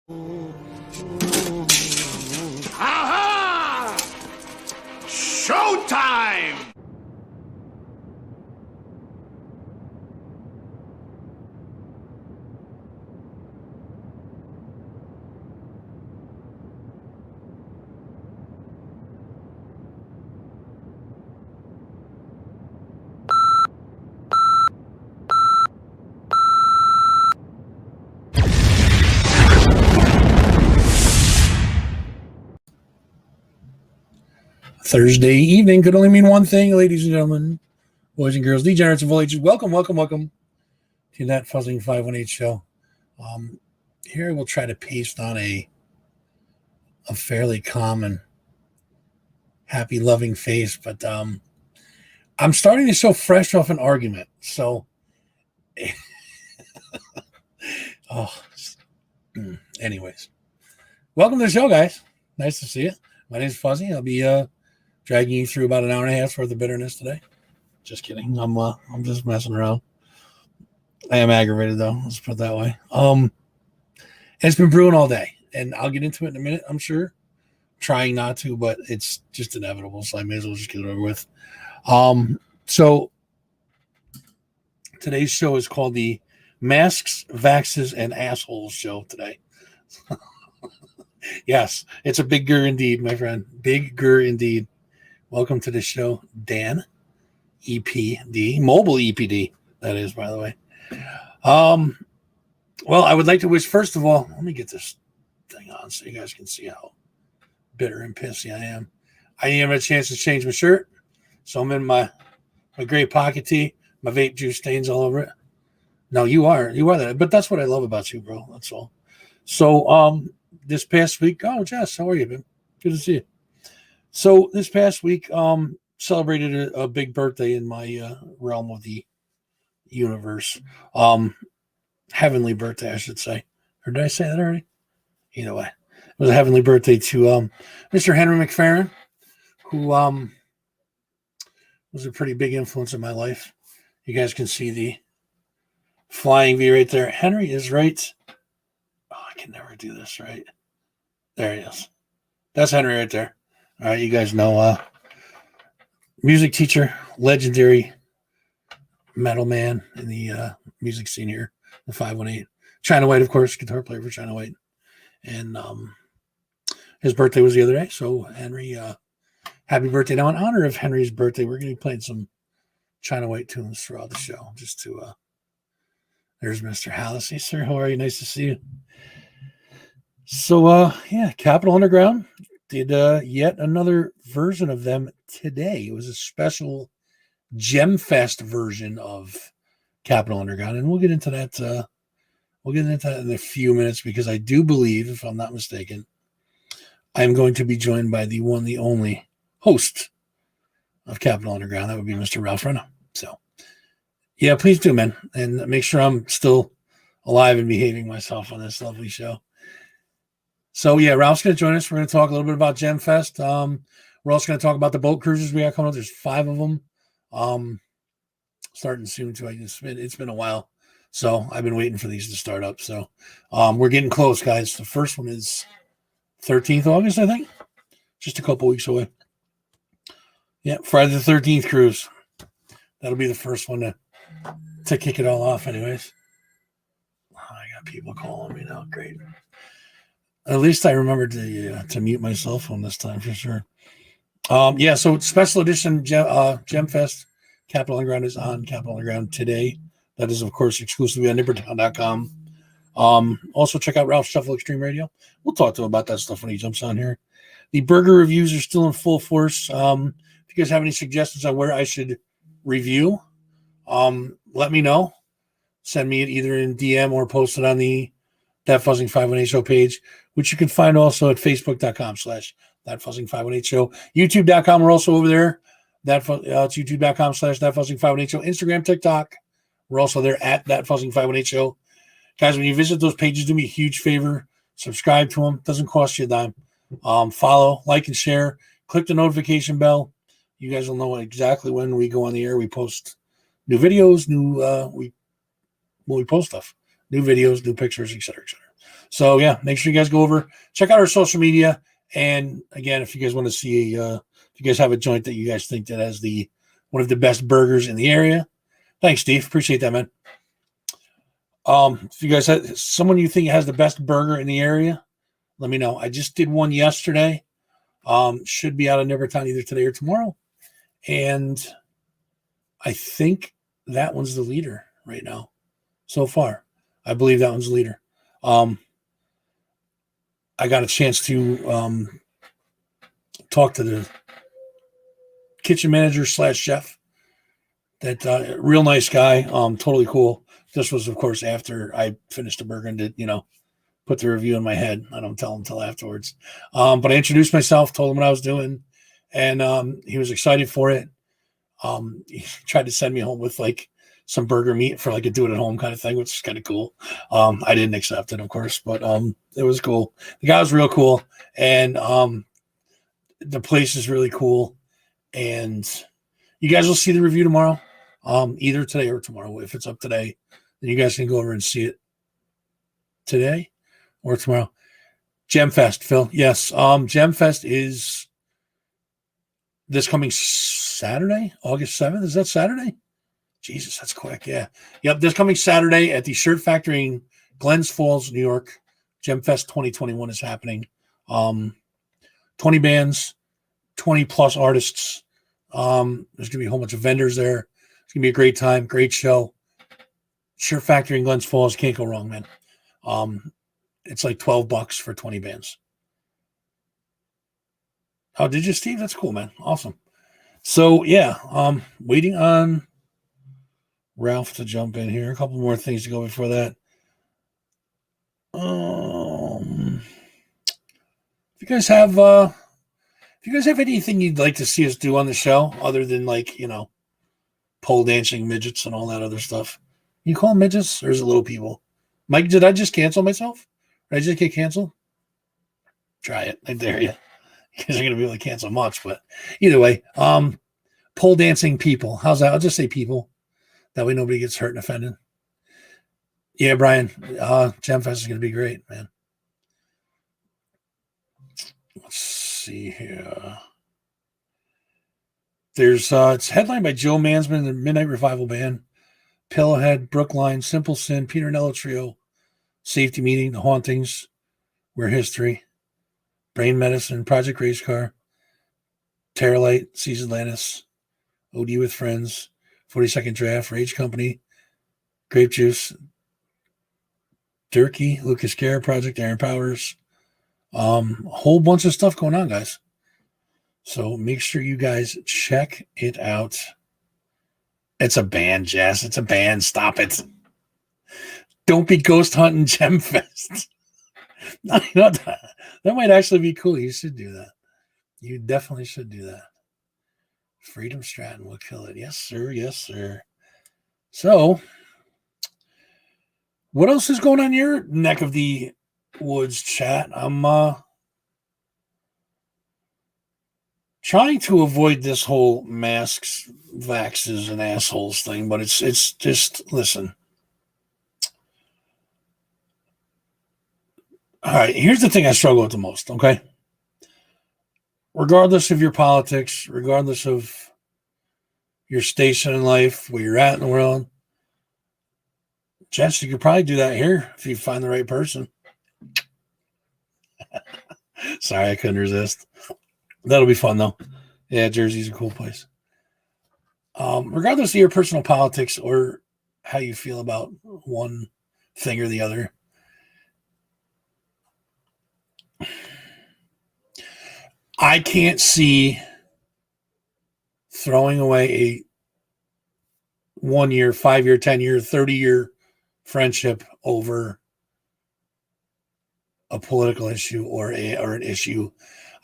Aha! Showtime! Thursday evening could only mean one thing, ladies and gentlemen, boys and girls, degenerates of all ages. Welcome to that Fuzzing 518 show. Here we'll try to paste on a fairly calm and happy, loving face, but I'm starting the show fresh off an argument. So, anyways, welcome to the show, guys. Nice to see you. My name's Fuzzy. I'll be dragging you through about an hour and a half worth of bitterness today. Just kidding. I'm just messing around. I am aggravated though. Let's put it that way. It's been brewing all day, and I'll get into it in a minute. I'm sure. Trying not to, but it's just inevitable, so I may as well just get it over with. So today's show is called the Masks, Vaxes, and Assholes show today. Yes, it's a big gur indeed, my friend. Big gur indeed. Welcome to the show, Dan, EPD, mobile EPD, that is, by the way. Well, I would like to wish, first of all, let me get this thing on so you guys can see how bitter and pissy I am. I didn't have a chance to change my shirt, so I'm in my gray pocket tee. My vape juice stains all over it. No, you are that, but that's what I love about you, bro. That's all. So, this past week, oh, Jess, how are you, man? Good to see you. So this past week, celebrated a big birthday in my realm of the universe. Heavenly birthday, I should say. Or did I say that already? Either way, it was a heavenly birthday to Mr. Henry McFerrin, who was a pretty big influence in my life. You guys can see the flying V right there. Henry is right. Oh, I can never do this right. There he is. That's Henry right there. All right, you guys know music teacher, legendary metal man in the music scene here, the 518. China White, of course, guitar player for China White. And his birthday was the other day. So, Henry, happy birthday. Now, in honor of Henry's birthday, we're going to be playing some China White tunes throughout the show. Just to, there's Mr. Hallisey, sir. How are you? Nice to see you. So, yeah, Capital Underground did yet another version of them today. It was a special Gemfest version of Capital Underground, and we'll get into that. In a few minutes, because I do believe, if I'm not mistaken, I'm going to be joined by the one, the only host of Capital Underground. That would be Mr. Ralph Renna. So, yeah, please do, man, and make sure I'm still alive and behaving myself on this lovely show. So, yeah, Ralph's going to join us. We're going to talk a little bit about Gemfest. We're also going to talk about the boat cruises we got coming up. There's 5 of them. Starting soon, too. It's been a while. So, I've been waiting for these to start up. So, we're getting close, guys. The first one is 13th August, I think. Just a couple weeks away. Yeah, Friday the 13th cruise. That'll be the first one to kick it all off, anyways. Oh, I got people calling me now. Great. At least I remembered to mute my cell phone this time for sure. Yeah, so special edition Gemfest Capital Underground is on Capital Underground today. That is, of course, exclusively on nippertown.com. Also, check out Ralph's Shuffle Extreme Radio. We'll talk to him about that stuff when he jumps on here. The burger reviews are still in full force. If you guys have any suggestions on where I should review, let me know. Send me it either in DM or post it on the That Fuzzing 518 Show page, which you can find also at facebook.com/That Fuzzing 518 Show. YouTube.com, we're also over there. It's youtube.com/That Fuzzing 518 Show. Instagram, TikTok, we're also there at That Fuzzing 518 Show. Guys, when you visit those pages, do me a huge favor. Subscribe to them. Doesn't cost you a dime. Follow, like, and share. Click the notification bell. You guys will know exactly when we go on the air. We post new videos, we post stuff. New videos, new pictures, etc., etc. So yeah, make sure you guys go over, check out our social media. And again, if you guys want to see, if you guys have a joint that you guys think that has one of the best burgers in the area, thanks, Steve. Appreciate that, man. If you guys have someone you think has the best burger in the area, let me know. I just did one yesterday. Should be out of Nevertown either today or tomorrow. And I think that one's the leader right now. So far, I believe that one's the leader. I got a chance to talk to the kitchen manager / chef. That real nice guy, totally cool. This was, of course, after I finished the burger and did, put the review in my head. I don't tell him until afterwards. But I introduced myself, told him what I was doing, and he was excited for it. He tried to send me home with like some burger meat for like a do it at home kind of thing, which is kind of cool. I didn't accept it, of course, but it was cool. The guy was real cool, and the place is really cool. And you guys will see the review tomorrow, either today or tomorrow. If it's up today, then you guys can go over and see it today or tomorrow. Gemfest, Phil. Yes. Gemfest is this coming Saturday, August 7th. Is that Saturday? Jesus, that's quick. Yeah. Yep. This coming Saturday at the Shirt Factory in Glens Falls, New York. Gemfest 2021 is happening. 20 bands, 20 plus artists. There's going to be a whole bunch of vendors there. It's going to be a great time, great show. Shirt Factory in Glens Falls. Can't go wrong, man. It's like $12 for 20 bands. Oh, did you, Steve? That's cool, man. Awesome. So, yeah, waiting on Ralph to jump in here. A couple more things to go before that. If you guys have anything you'd like to see us do on the show, other than like, pole dancing midgets and all that other stuff, you call them midgets, or is it little people? Mike, did I just cancel myself? Did I just get canceled? Try it. I dare you. You guys are going to be able to cancel much, but either way, pole dancing people. How's that? I'll just say people. That way nobody gets hurt and offended. Yeah, Brian, Gemfest is going to be great, man. Let's see here. There's it's headlined by Joe Mansman and the Midnight Revival Band, Pillowhead, Brookline, Simple Sin, Peter Nello Trio, Safety Meeting, The Hauntings, We're History, Brain Medicine, Project Race Car, Terralite, Seas Atlantis, OD with Friends, 42nd Draft, Rage Company, Grape Juice, Durkee, Lucas Care Project, Aaron Powers. A whole bunch of stuff going on, guys. So make sure you guys check it out. It's a band, Jess. It's a band. Stop it. Don't be ghost hunting Gemfest. That might actually be cool. You should do that. You definitely should do that. Freedom Stratton will kill it. Yes, sir. Yes, sir. So, what else is going on in your neck of the woods, chat? I'm trying to avoid this whole masks, vaxes, and assholes thing, but it's just, listen. All right, here's the thing I struggle with the most, okay? Regardless of your politics, regardless of your station in life, where you're at in the world, Jess, you could probably do that here if you find the right person. Sorry, I couldn't resist. That'll be fun, though. Yeah, Jersey's a cool place. Regardless of your personal politics or how you feel about one thing or the other, I can't see throwing away a 1 year, 5 year, 10 year, 30-year friendship over a political issue or an issue.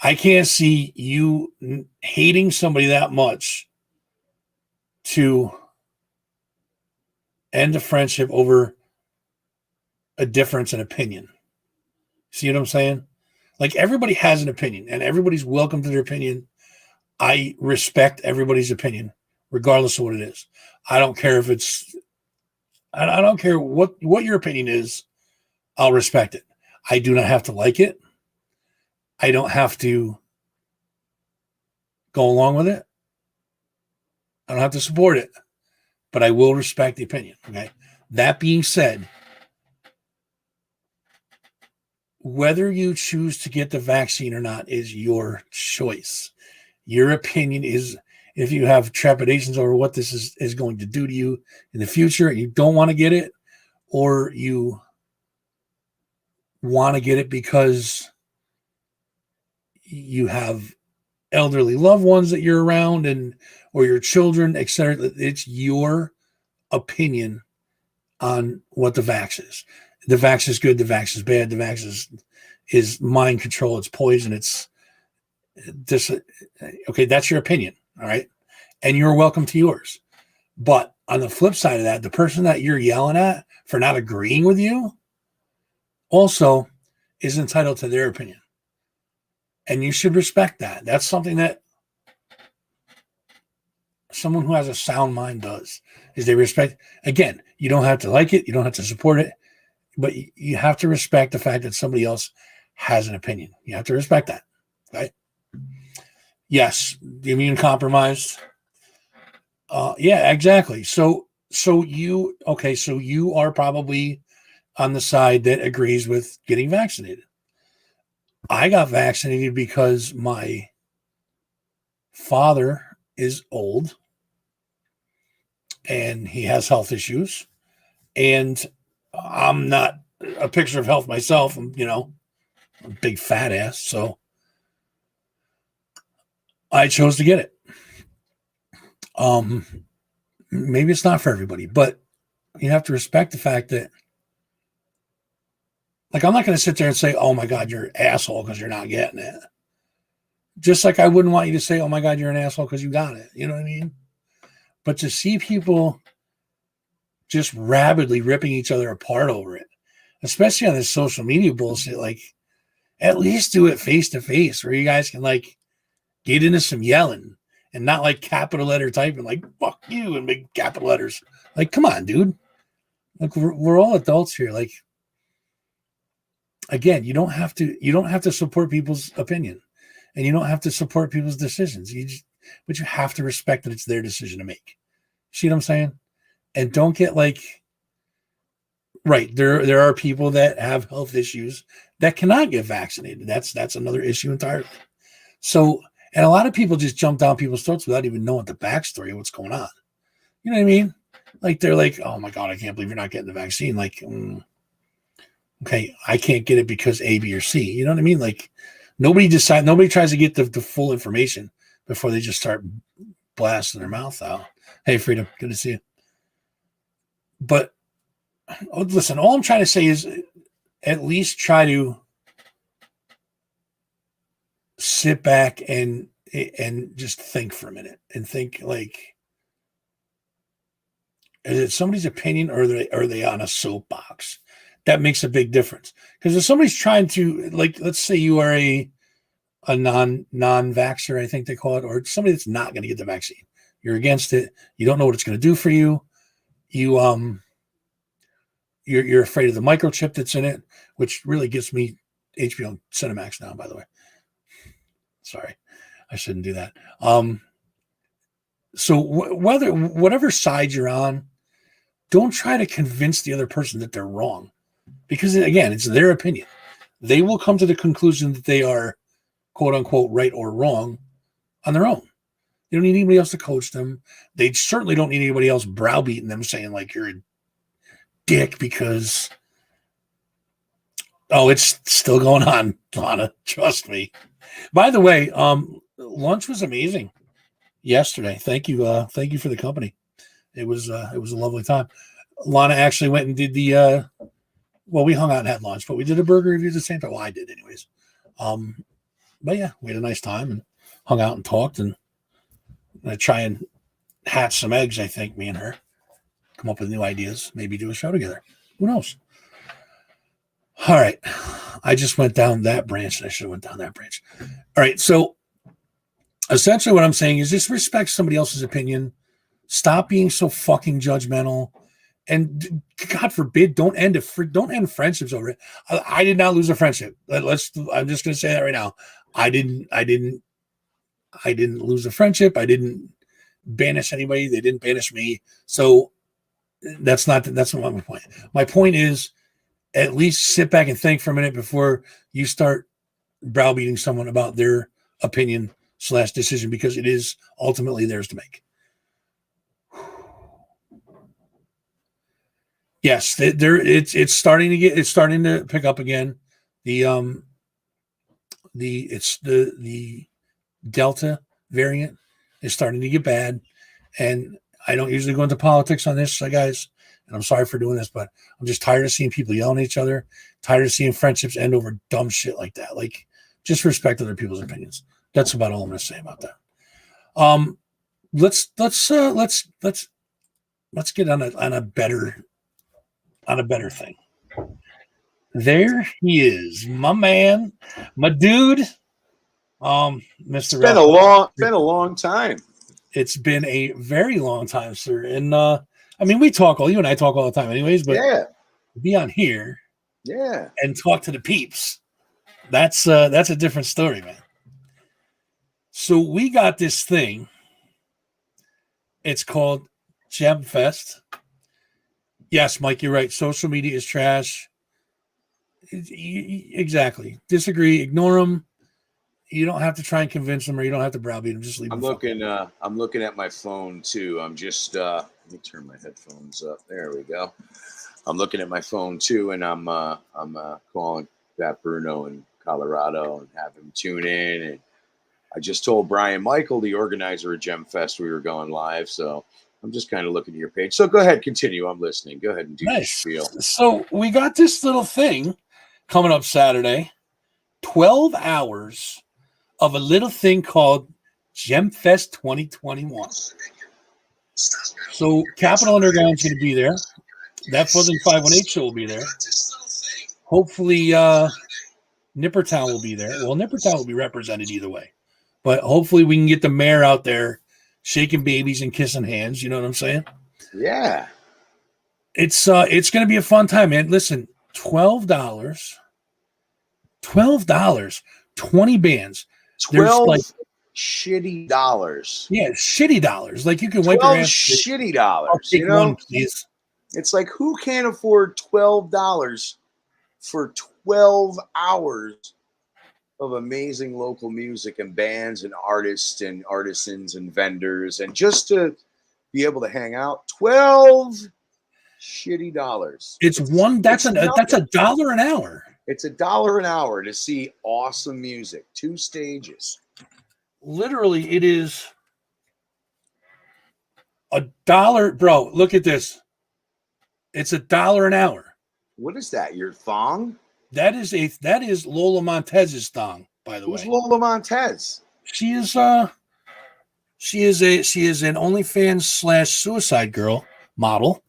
I can't see you hating somebody that much to end a friendship over a difference in opinion. See what I'm saying? Like, everybody has an opinion and everybody's welcome to their opinion. I respect everybody's opinion, regardless of what it is. I don't care if it's, I don't care what your opinion is. I'll respect it. I do not have to like it. I don't have to go along with it. I don't have to support it, but I will respect the opinion. Okay. That being said, whether you choose to get the vaccine or not is your choice. Your opinion is, if you have trepidations over what this is going to do to you in the future, and you don't want to get it, or you want to get it because you have elderly loved ones that you're around, and or your children, etc. It's your opinion on what the vax is. The vax is good. The vax is bad. The vax is mind control. It's poison. It's this. Okay, that's your opinion. All right, and you're welcome to yours. But on the flip side of that, the person that you're yelling at for not agreeing with you also is entitled to their opinion, and you should respect that. That's something that someone who has a sound mind does, is they respect. Again, you don't have to like it, you don't have to support it, but you have to respect the fact that somebody else has an opinion. You have to respect that, right? Yes, the immune compromised. Yeah, exactly. So you are probably on the side that agrees with getting vaccinated. I got vaccinated because my father is old and he has health issues, and I'm not a picture of health myself. I'm, a big fat ass. So I chose to get it. Maybe it's not for everybody, but you have to respect the fact that, like, I'm not going to sit there and say, oh my God, you're an asshole because you're not getting it. Just like I wouldn't want you to say, oh my God, you're an asshole because you got it. You know what I mean? But to see people just rabidly ripping each other apart over it, especially on this social media bullshit, like, at least do it face to face where you guys can, like, get into some yelling and not like capital letter typing, like, fuck you in big capital letters. Like, come on, dude. Like, we're all adults here. Like, again, you don't have to support people's opinion, and you don't have to support people's decisions. But you have to respect that it's their decision to make. See what I'm saying? And don't get like, right. There are people that have health issues that cannot get vaccinated. That's another issue entirely. So, and a lot of people just jump down people's throats without even knowing the backstory of what's going on. You know what I mean? Like, they're like, oh my God, I can't believe you're not getting the vaccine. Like, okay, I can't get it because A, B, or C. You know what I mean? Like, nobody tries to get the full information before they just start blasting their mouth out. Hey, Freedom, good to see you. But listen, all I'm trying to say is at least try to sit back and just think for a minute and think, like, is it somebody's opinion, or are they on a soapbox? That makes a big difference. Because if somebody's trying to, like, let's say you are a non-vaxxer, I think they call it, or somebody that's not going to get the vaccine. You're against it. You don't know what it's going to do for you. You're afraid of the microchip that's in it, which really gets me HBO Cinemax now, by the way. Sorry, I shouldn't do that. So whatever side you're on, don't try to convince the other person that they're wrong, because again, it's their opinion. They will come to the conclusion that they are, quote unquote, right or wrong on their own. They don't need anybody else to coach them. They certainly don't need anybody else browbeating them, saying like, you're a dick because, oh, it's still going on, Lana. Trust me. By the way, lunch was amazing yesterday. Thank you for the company. It was a lovely time. Lana actually went and did the we hung out and had lunch, but we did a burger review at the same time. Well, I did anyways. But yeah, we had a nice time and hung out and talked, and I'm gonna try and hatch some eggs, I think, me and her. Come up with new ideas, maybe do a show together. Who knows? All right. I just went down that branch, and I should have went down that branch. All right. So essentially what I'm saying is just respect somebody else's opinion. Stop being so fucking judgmental And God forbid, don't end friendships over it. I did not lose a friendship. I'm just going to say that right now. I didn't lose a friendship. I didn't banish anybody. They didn't banish me. So that's not my point. My point is, at least sit back and think for a minute before you start browbeating someone about their opinion / decision, because it is ultimately theirs to make. Yes, it's starting to pick up again. The Delta variant is starting to get bad, and I don't usually go into politics on this, guys, and I'm sorry for doing this, but I'm just tired of seeing people yelling at each other, tired of seeing friendships end over dumb shit like that. Like, just respect other people's opinions. That's about all I'm going to say about that. Let's get on a better thing. There he is, my man, my dude, Mr. It's been a long time. It's been a very long time, sir. And I mean, you and I talk all the time, anyways. But be on here, and talk to the peeps. That's a different story, man. So we got this thing. It's called Gemfest. Yes, Mike, you're right. Social media is trash. Exactly. Disagree. Ignore them. You don't have to try and convince them, or you don't have to browbeat them. Just leave them. I'm looking at my phone too. I'm just let me turn my headphones up. There we go. I'm looking at my phone too, and I'm calling Pat Bruno in Colorado and have him tune in. And I just told Brian Michael, the organizer of Gemfest, we were going live. So I'm just kind of looking at your page. So go ahead, continue. I'm listening. Go ahead and do your spiel. So we got this little thing coming up Saturday, 12 hours of a little thing called Gemfest 2021. So Capital Underground is going to be there. That Fuzzy 518 show will be there. Hopefully Nippertown will be there. Well, Nippertown will be represented either way. But hopefully we can get the mayor out there shaking babies and kissing hands. You know what I'm saying? Yeah. It's going to be a fun time, man. Listen, $12, 20 bands. 12 like, shitty dollars. Yeah, shitty dollars. Like, you can wipe your ass. Shitty dollars. I'll take one, please. It's like, who can't afford $12 for 12 hours of amazing local music and bands and artists and artisans and vendors, and just to be able to hang out? 12 shitty dollars. That's $1 an hour. It's $1 an hour to see awesome music. 2 stages. Literally, it is $1, bro. Look at this. It's $1 an hour. What is that? Your thong? That is Lola Montez's thong, by the way. Who's Lola Montez? She is an OnlyFans / suicide girl model.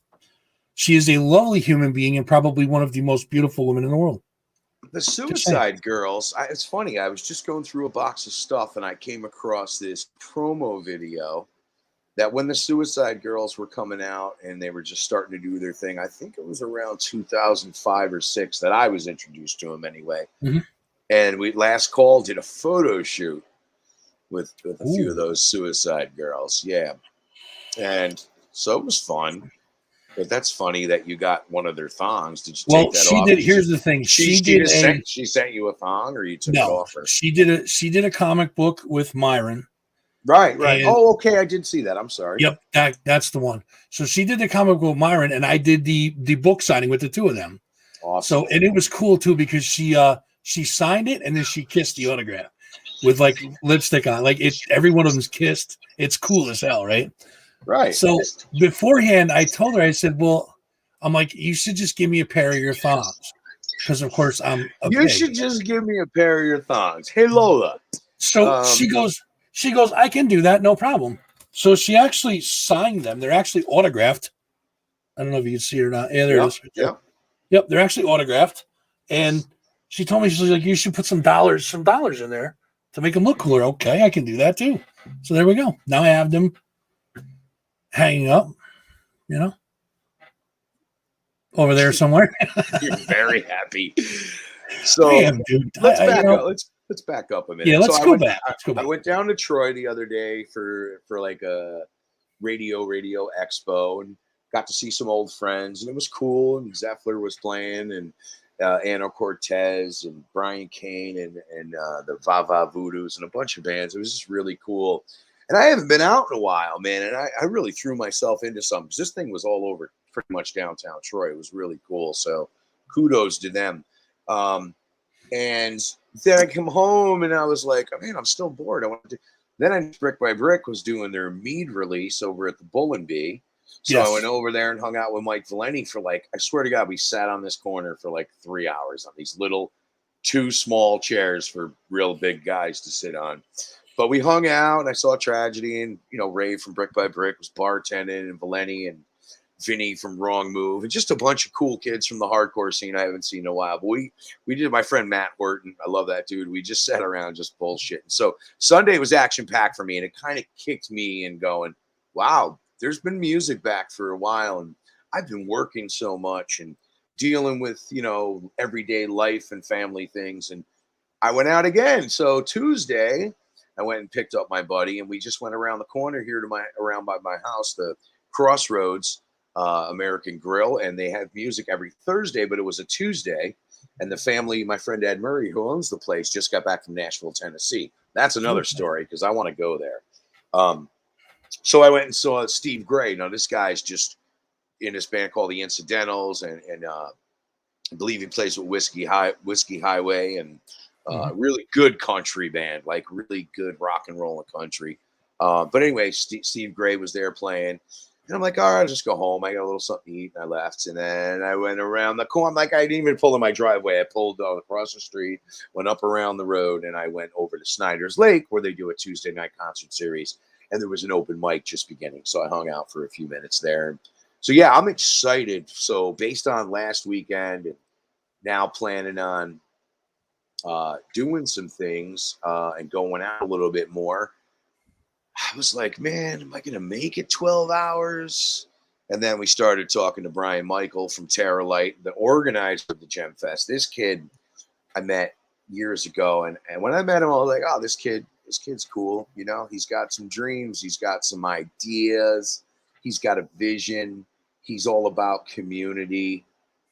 She is a lovely human being and probably one of the most beautiful women in the world. The Suicide Girls, it's funny. I was just going through a box of stuff and I came across this promo video that when the Suicide Girls were coming out and they were just starting to do their thing, I think it was around 2005 or 6 that I was introduced to them anyway. Mm-hmm. And we last call did a photo shoot with a few of those Suicide Girls. Yeah. And so it was fun. But that's funny that you got one of their thongs. Did you take that off? Well, she did. Here's the thing. She sent you a thong, or you took it off her? She did a comic book with Myron. Right. Oh, okay. I did see that. I'm sorry. Yep, that's the one. So she did the comic book with Myron, and I did the book signing with the two of them. Awesome. So, and it was cool too because she signed it and then she kissed the autograph with like lipstick on. Like every one of them's kissed. It's cool as hell, right? Right. So beforehand, I told her, I said, well, I'm like, you should just give me a pair of your thongs. Because, of course, I'm a You pig. should just give me a pair of your thongs. Hey, Lola. So she goes, I can do that. No problem. So she actually signed them. They're actually autographed. I don't know if you can see it or not. Yeah, there it is. Yep. They're actually autographed. And she told me, she's like, you should put some dollars in there to make them look cooler. Okay, I can do that too. So there we go. Now I have them hanging up, over there somewhere. You're very happy. So I am, dude. let's back up. Let's back up a minute. Yeah, let's so go back. Let's go I back. went down to Troy the other day for like a radio expo and got to see some old friends, and it was cool. And Zeffler was playing, and Anna Cortez and Brian Kane and the Vava Voodoos and a bunch of bands. It was just really cool. And I haven't been out in a while, man. And I really threw myself into something because this thing was all over pretty much downtown Troy. It was really cool. So kudos to them. And then I come home and I was like, oh, man, I'm still bored. Then Brick by Brick was doing their mead release over at the Bull and Bee. So I went over there and hung out with Mike Valenti for like, I swear to God, we sat on this corner for like 3 hours on these little 2 small chairs for real big guys to sit on. But we hung out and I saw Tragedy, and, Ray from Brick by Brick was bartending, and Valenti and Vinny from Wrong Move, and just a bunch of cool kids from the hardcore scene I haven't seen in a while. But we did, my friend Matt Horton, I love that dude. We just sat around just bullshitting. So Sunday was action packed for me, and it kind of kicked me in going, wow, there's been music back for a while, and I've been working so much and dealing with, everyday life and family things. And I went out again. So Tuesday, I went and picked up my buddy, and we just went around the corner here around by my house, the Crossroads American Grill, and they have music every Thursday, but it was a Tuesday. And the family, my friend Ed Murray, who owns the place, just got back from Nashville, Tennessee. That's another story because I want to go there. So I went and saw Steve Gray. Now, this guy's just in this band called the Incidentals, and I believe he plays with Whiskey Highway, and really good country band, like really good rock and roll and country. But anyway, Steve Gray was there playing. And I'm like, all right, I'll just go home. I got a little something to eat, and I left. And then I went around the corner. Like, I didn't even pull in my driveway. I pulled across the street, went up around the road, and I went over to Snyder's Lake, where they do a Tuesday night concert series. And there was an open mic just beginning. So I hung out for a few minutes there. So, yeah, I'm excited. So based on last weekend, and now planning on doing some things and going out a little bit more, I was like, man, am I going to make it 12 hours? And then we started talking to Brian Michael from Terra Light, the organizer of the Gemfest. This kid I met years ago. And when I met him, I was like, oh, this kid's cool. He's got some dreams. He's got some ideas. He's got a vision. He's all about community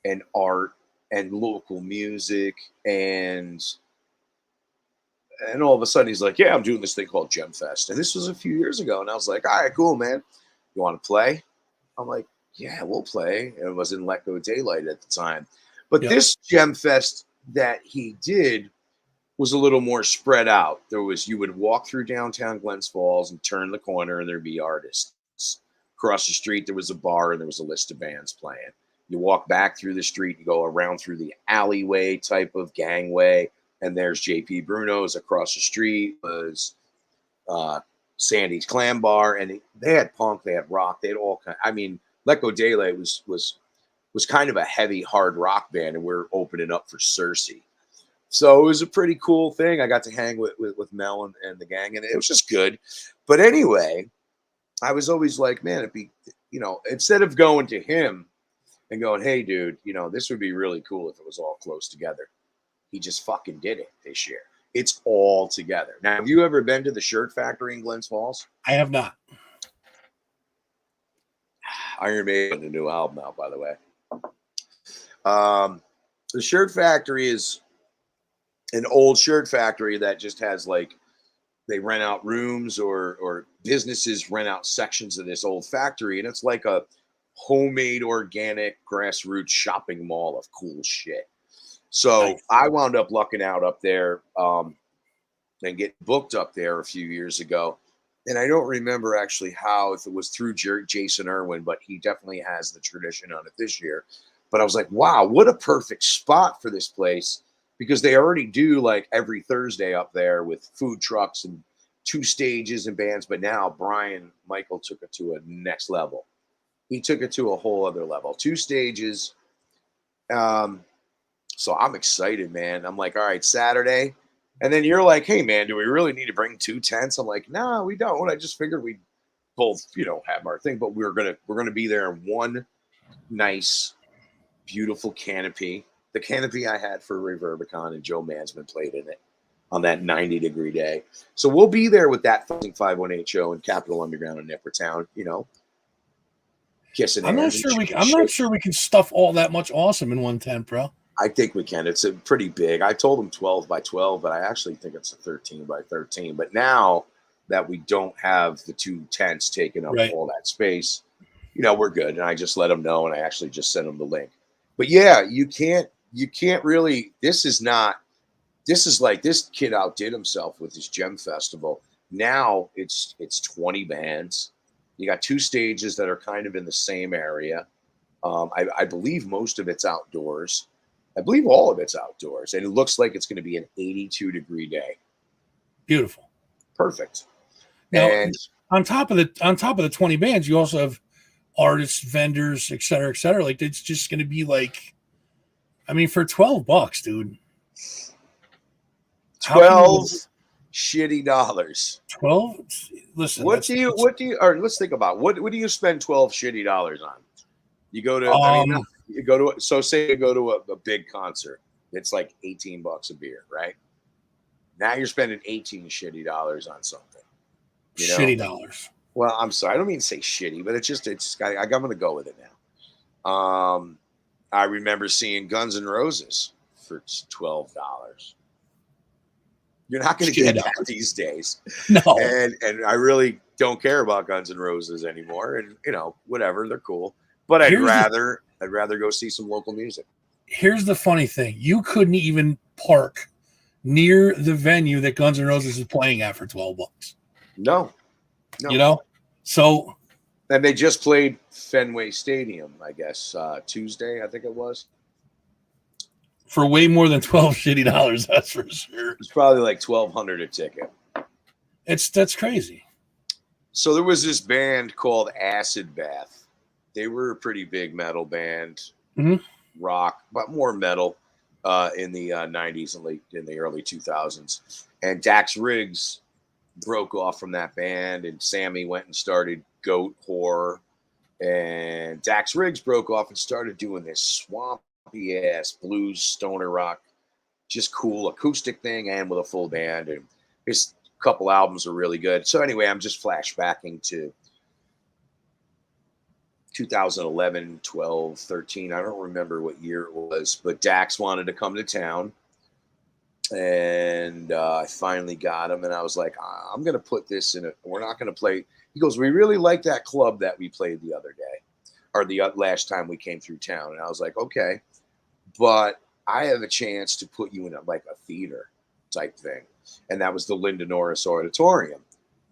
and art and local music. And all of a sudden he's like, yeah, I'm doing this thing called Gemfest. And this was a few years ago. And I was like, all right, cool, man. You want to play? I'm like, yeah, we'll play. And it was in Let Go Daylight at the time. But this Gemfest that he did was a little more spread out. You would walk through downtown Glens Falls and turn the corner, and there'd be artists. Across the street, there was a bar, and there was a list of bands playing. You walk back through the street, you go around through the alleyway type of gangway, and there's JP Bruno's. Across the street was Sandy's Clam Bar, and they had punk, they had rock, they had all kind. I mean, Let Go Daylight was kind of a heavy hard rock band, and we're opening up for Cersei. So it was a pretty cool thing. I got to hang with Mel and the gang, and it was just good. But anyway, I was always like, man, it'd be, instead of going to him and going, hey, dude, this would be really cool if it was all close together. He just fucking did it this year. It's all together. Now, have you ever been to the Shirt Factory in Glens Falls? I have not. Iron Maiden, a new album out, by the way. The Shirt Factory is an old shirt factory that just has, like, they rent out rooms or businesses rent out sections of this old factory. And it's like a homemade, organic, grassroots shopping mall of cool shit. So nice. I wound up lucking out up there and get booked up there a few years ago. And I don't remember actually if it was through Jason Irwin, but he definitely has the tradition on it this year. But I was like, wow, what a perfect spot for this place, because they already do like every Thursday up there with food trucks and 2 stages and bands. But now Brian Michael took it to a next level. He took it to a whole other level. 2 stages. So I'm excited, man. I'm like, all right, Saturday. And then you're like, hey, man, do we really need to bring 2 tents? I'm like, no, we don't. I just figured we'd both, have our thing. But we're gonna be there in one nice beautiful canopy. The canopy I had for Reverbicon, and Joe Mansman played in it on that 90-degree day. So we'll be there with that 518 show in Capitol Underground in Nippertown, kissing I'm not hands. sure I'm not sure we can stuff all that much awesome in one tent, bro. I think we can. It's a pretty big. I told them 12 by 12, but I actually think it's a 13 by 13. But now that we don't have the two tents taking up all that space, we're good. And I just let them know, and I actually just sent them the link. But yeah, you can't really. This is like this kid outdid himself with his Gem Festival. Now it's 20 bands. You got two stages that are kind of in the same area. I believe most of it's outdoors. I believe all of it's outdoors, and it looks like it's going to be an 82-degree day. Beautiful, perfect. Now, and on top of the 20 bands, you also have artists, vendors, et cetera, et cetera. Like, it's just going to be like, I mean, for $12, dude. 12 shitty dollars. 12. Listen, what do you? Or let's think about what do you spend 12 shitty dollars on? You go to. You go to, so say you go to a big concert. It's like $18 a beer, right? Now you're spending 18 shitty dollars on something. Shitty dollars. Well, I'm sorry. I don't mean to say shitty, but I'm going to go with it now. I remember seeing Guns N' Roses for $12. You're not going to get that these days. No. And I really don't care about Guns N' Roses anymore. And, whatever, they're cool. But I'd rather go see some local music. Here's the funny thing. You couldn't even park near the venue that Guns N' Roses is playing at for $12. No. So. And they just played Fenway Stadium, I guess, Tuesday, I think it was. For way more than 12 shitty dollars, that's for sure. It's probably like $1,200 a ticket. That's crazy. So there was this band called Acid Bath. They were a pretty big metal band, rock, but more metal in the 90s and in the early 2000s. And Dax Riggs broke off from that band, and Sammy went and started Goat Horror. And Dax Riggs broke off and started doing this swampy ass blues, stoner rock, just cool acoustic thing, and with a full band. And his couple albums are really good. So anyway, I'm just flashbacking to 2011, 12, 13. I don't remember what year it was, but Dax wanted to come to town, and I finally got him, and I was like, I'm going to put this in we're not going to play. He goes, we really like that club that we played the other day, or the last time we came through town. And I was like, okay, but I have a chance to put you in a theater type thing. And that was the Linda Norris Auditorium.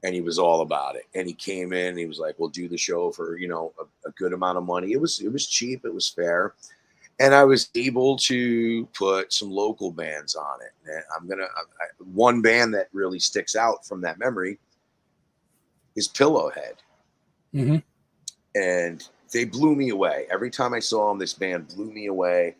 And he was all about it. And he came in and he was like, we'll do the show for, a good amount of money. It was cheap. It was fair. And I was able to put some local bands on it. And one band that really sticks out from that memory is Pillowhead. Mm-hmm. And they blew me away. Every time I saw them, this band blew me away.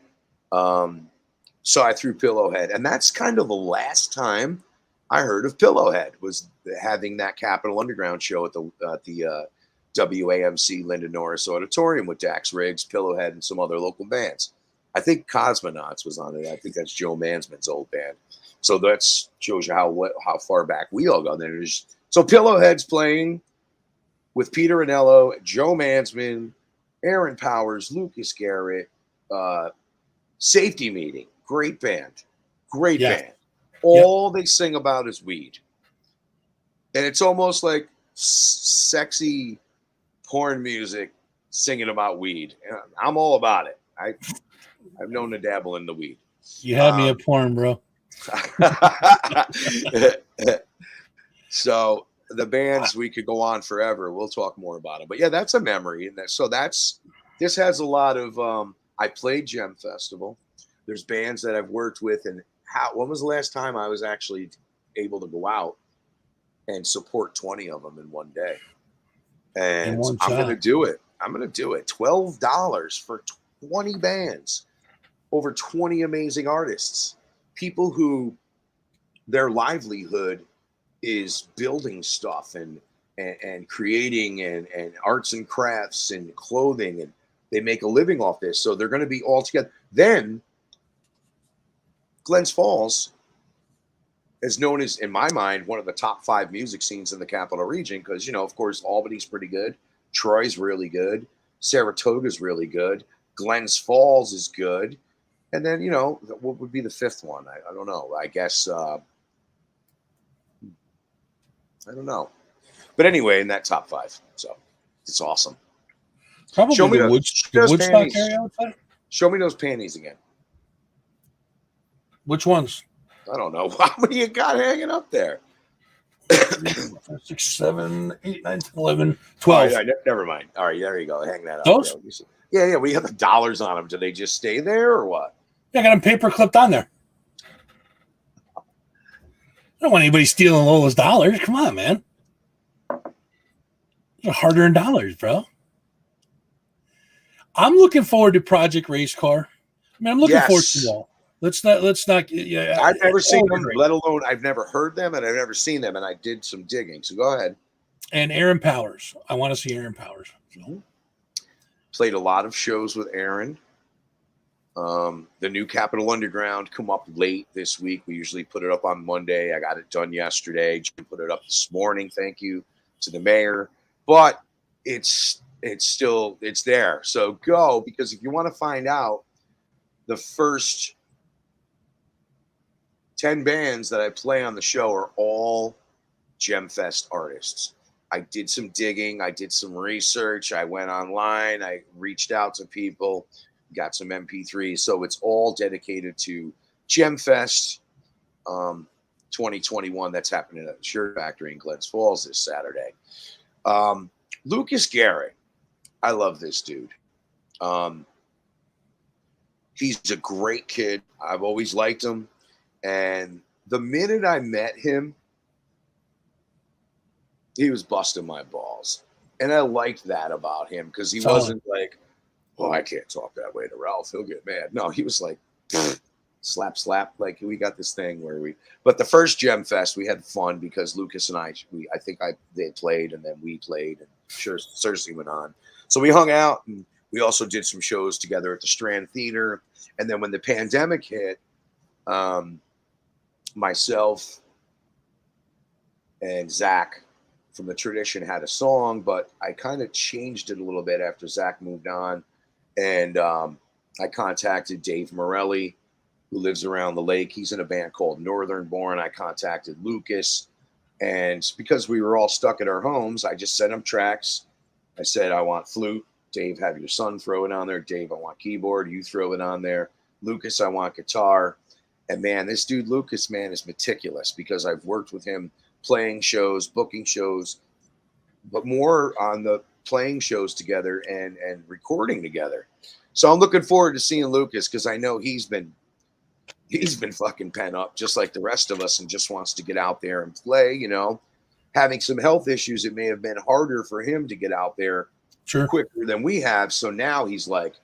So I threw Pillowhead. And that's kind of the last time I heard of Pillowhead, was having that Capitol Underground show at the WAMC Linda Norris Auditorium with Dax Riggs, Pillowhead, and some other local bands. I think Cosmonauts was on it. I think that's Joe Mansman's old band. So that shows you how far back we all go. So Pillowhead's playing with Peter Anello, Joe Mansman, Aaron Powers, Lucas Garrett, Safety Meeting. Great band. Great band. All they sing about is weed. And it's almost like sexy porn music singing about weed. And I'm all about it. I've known to dabble in the weed. You had me at porn, bro. So the bands, we could go on forever. We'll talk more about it. But yeah, that's a memory. And this has a lot of, I played Gem Festival. There's bands that I've worked with. And when was the last time I was actually able to go out and support 20 of them in one day? And I'm going to do it. I'm going to do it. $12 for 20 bands, over 20 amazing artists, people who their livelihood is building stuff and creating and arts and crafts and clothing and They make a living off this, so they're going to be all together. Then Glens Falls is known as, in my mind, one of the top 5 music scenes in the Capital Region because, of course, Albany's pretty good. Troy's really good. Saratoga's really good. Glens Falls is good. And then, what would be the 5th one? I don't know. I guess, I don't know. But anyway, in that top 5. So it's awesome. Probably show me the Woodstock area, I would say. Show me those panties again. Which ones? I don't know. How many you got hanging up there? 6, 7, 8, 9, 10, 11, 12. All right, never mind. All right, there you go. Hang that up. Those? Yeah. We have the dollars on them. Do they just stay there or what? Yeah, I got them paper clipped on there. I don't want anybody stealing all those dollars. Come on, man. Those are hard-earned dollars, bro. I'm looking forward to Project Race Car. I mean, I'm looking forward to it all. Let's not. Yeah, I've never seen them, let alone I've never heard them, and I've never seen them, and I did some digging. So go ahead. And Aaron Powers. I want to see Aaron Powers. So. Played a lot of shows with Aaron. The new Capitol Underground come up late this week. We usually put it up on Monday. I got it done yesterday. Jim put it up this morning. Thank you to the mayor. But it's there. So go, because if you want to find out the first 10 bands that I play on the show are all Gemfest artists. I did some digging. I did some research. I went online. I reached out to people, got some MP3s. So it's all dedicated to Gemfest 2021. That's happening at the Shirt Factory in Glens Falls this Saturday. Lucas Garrett. I love this dude. He's a great kid. I've always liked him. And the minute I met him, he was busting my balls. And I liked that about him because he wasn't like, oh, I can't talk that way to Ralph. He'll get mad. No, he was like, slap. Like, we got this thing where but the first Gemfest, we had fun because Lucas and I think they played and then we played and Cersei went on. So we hung out and we also did some shows together at the Strand Theater. And then when the pandemic hit, myself and Zach from the Tradition had a song, but I kind of changed it a little bit after Zach moved on. And I contacted Dave Morelli, who lives around the lake. He's in a band called Northern Born. I contacted Lucas. And because we were all stuck at our homes, I just sent him tracks. I said, I want flute. Dave, have your son throw it on there. Dave, I want keyboard. You throw it on there. Lucas, I want guitar. And man, this dude, Lucas, man, is meticulous because I've worked with him playing shows, booking shows, but more on the playing shows together and recording together. So I'm looking forward to seeing Lucas because I know he's been fucking pent up just like the rest of us and just wants to get out there and play, having some health issues. It may have been harder for him to get out there quicker than we have. So now he's like,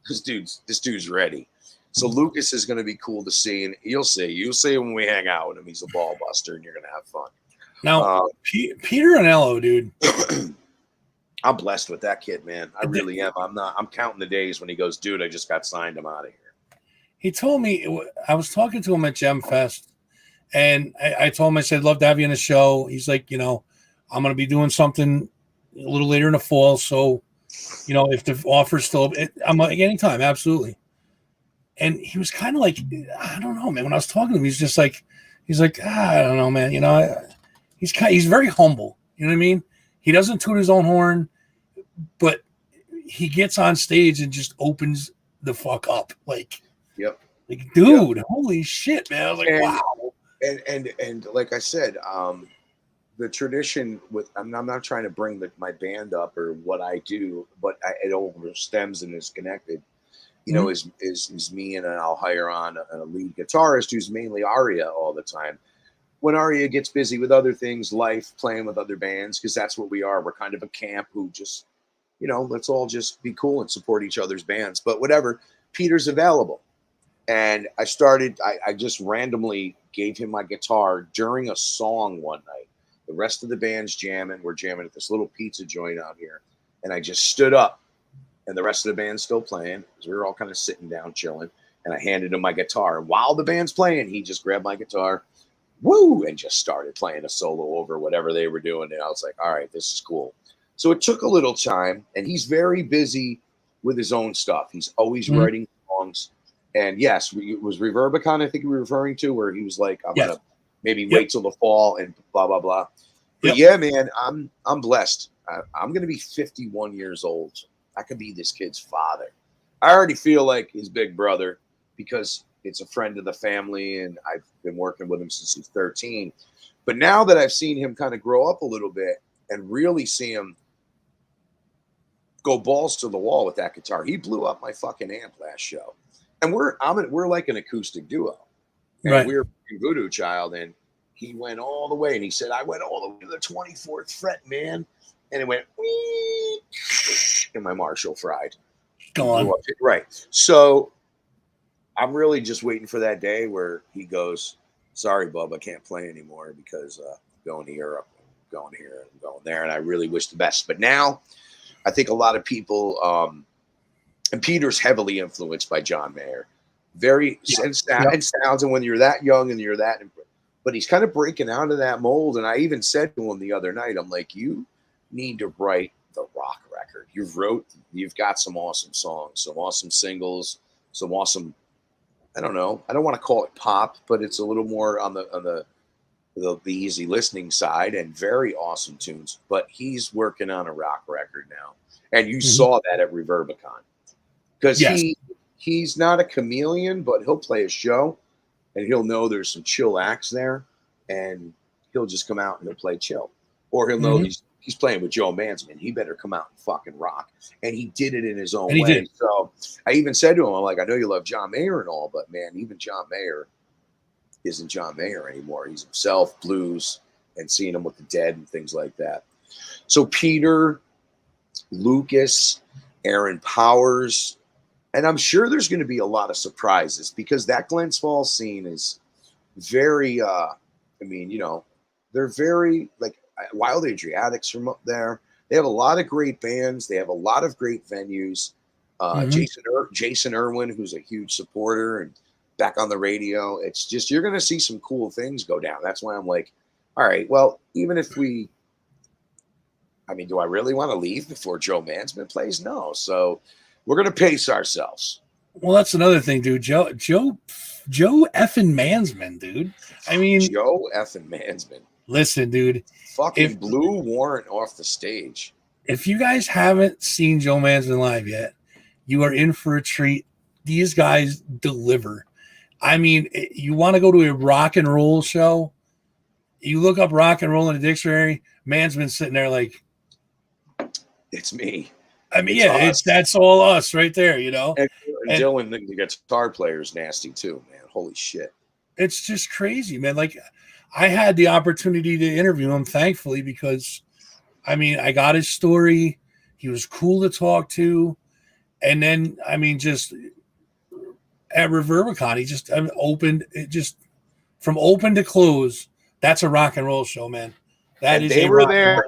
this dude's ready. So Lucas is going to be cool to see, and you'll see when we hang out with him. He's a ball buster, and you're going to have fun. Now, Peter Anello, dude, I'm blessed with that kid, man. I really am. I'm counting the days when he goes, dude, I just got signed. I'm out of here. He told me, I was talking to him at Gemfest, and I told him, I said, love to have you on the show. He's like, I'm going to be doing something a little later in the fall, so if the offer's still, I'm like, anytime, absolutely. And he was kind of like, I don't know, man. When I was talking to him, he's like, I don't know, man. He's very humble. You know what I mean? He doesn't toot his own horn, but he gets on stage and just opens the fuck up. Like, yep. Like, dude, holy shit, man. I was like, wow. And like I said, the tradition with, I'm not trying to bring my band up or what I do, but it all stems and is connected. Is me, and I'll hire on a lead guitarist who's mainly Aria all the time. When Aria gets busy with other things, life, playing with other bands, because that's what we are. We're kind of a camp who just, let's all just be cool and support each other's bands. But whatever, Peter's available. And I just randomly gave him my guitar during a song one night. The rest of the band's jamming. We're jamming at this little pizza joint out here. And I just stood up and the rest of the band's still playing. So we were all kind of sitting down, chilling. And I handed him my guitar. And while the band's playing, he just grabbed my guitar, woo, and just started playing a solo over whatever they were doing. And I was like, all right, this is cool. So it took a little time, and he's very busy with his own stuff. He's always writing songs. And yes, it was Reverbicon, I think we were referring to, where he was like, I'm going to maybe wait till the fall and blah, blah, blah. But yeah, man, I'm blessed. I'm going to be 51 years old. I could be this kid's father. I already feel like his big brother because it's a friend of the family, and I've been working with him since he's 13. But now that I've seen him kind of grow up a little bit and really see him go balls to the wall with that guitar, he blew up my fucking amp last show. And we're like an acoustic duo. And we're Voodoo Child, and he went all the way, and he said, I went all the way to the 24th fret, man. And it went, wee, and my Marshall fried. Go on. Right. So I'm really just waiting for that day where he goes, sorry, bub, I can't play anymore because I'm going to Europe, I'm going here, and going there. And I really wish the best. But now I think a lot of people, and Peter's heavily influenced by John Mayer. And sounds. And when you're that young and you're that, but he's kind of breaking out of that mold. And I even said to him the other night, I'm like, you need to write the rock record. You've got some awesome songs, some awesome singles, some awesome, I don't know, I don't want to call it pop, but it's a little more on the easy listening side, and very awesome tunes. But he's working on a rock record now. And you saw that at Reverbicon. Because he's not a chameleon, but he'll play a show and he'll know there's some chill acts there, and he'll just come out and he'll play chill. Or he'll know he's playing with Joe Mansman. He better come out and fucking rock. And he did it in his own way. So I even said to him, I'm like, I know you love John Mayer and all, but man, even John Mayer isn't John Mayer anymore. He's himself, blues, and seeing him with the Dead and things like that. So Peter, Lucas, Aaron Powers, and I'm sure there's going to be a lot of surprises because that Glens Falls scene is very, they're very, like, Wild Adriatics from up there. They have a lot of great bands. They have a lot of great venues. Jason Irwin, who's a huge supporter and back on the radio. It's just, you're going to see some cool things go down. That's why I'm like, all right, well, even if do I really want to leave before Joe Mansman plays? No. So we're going to pace ourselves. Well, that's another thing, dude. Joe effing Mansman, dude. I mean, Joe effing Mansman. Listen, dude. Fucking blew Warrant off the stage. If you guys haven't seen Joe Mansman live yet, you are in for a treat. These guys deliver. I mean, you want to go to a rock and roll show, you look up rock and roll in a dictionary, Mansman's sitting there like, it's me. I mean, that's all us right there, you know. And Dylan, the guitar player, is nasty too, man. Holy shit. It's just crazy, man. Like, I had the opportunity to interview him, thankfully, because, I mean, I got his story. He was cool to talk to. And then, I mean, just at Reverbicon, he just opened it, just from open to close. That's a rock and roll show, man. They were there,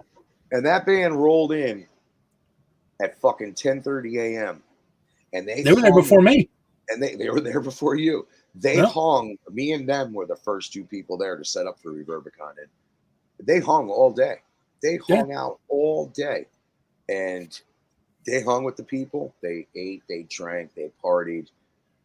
and that band rolled in at fucking 10:30 a.m. and they were there before me, and they were there before you. They hung. Me and them were the first two people there to set up for Reverbicon, and they hung all day. They hung out all day, and they hung with the people. They ate, they drank, they partied.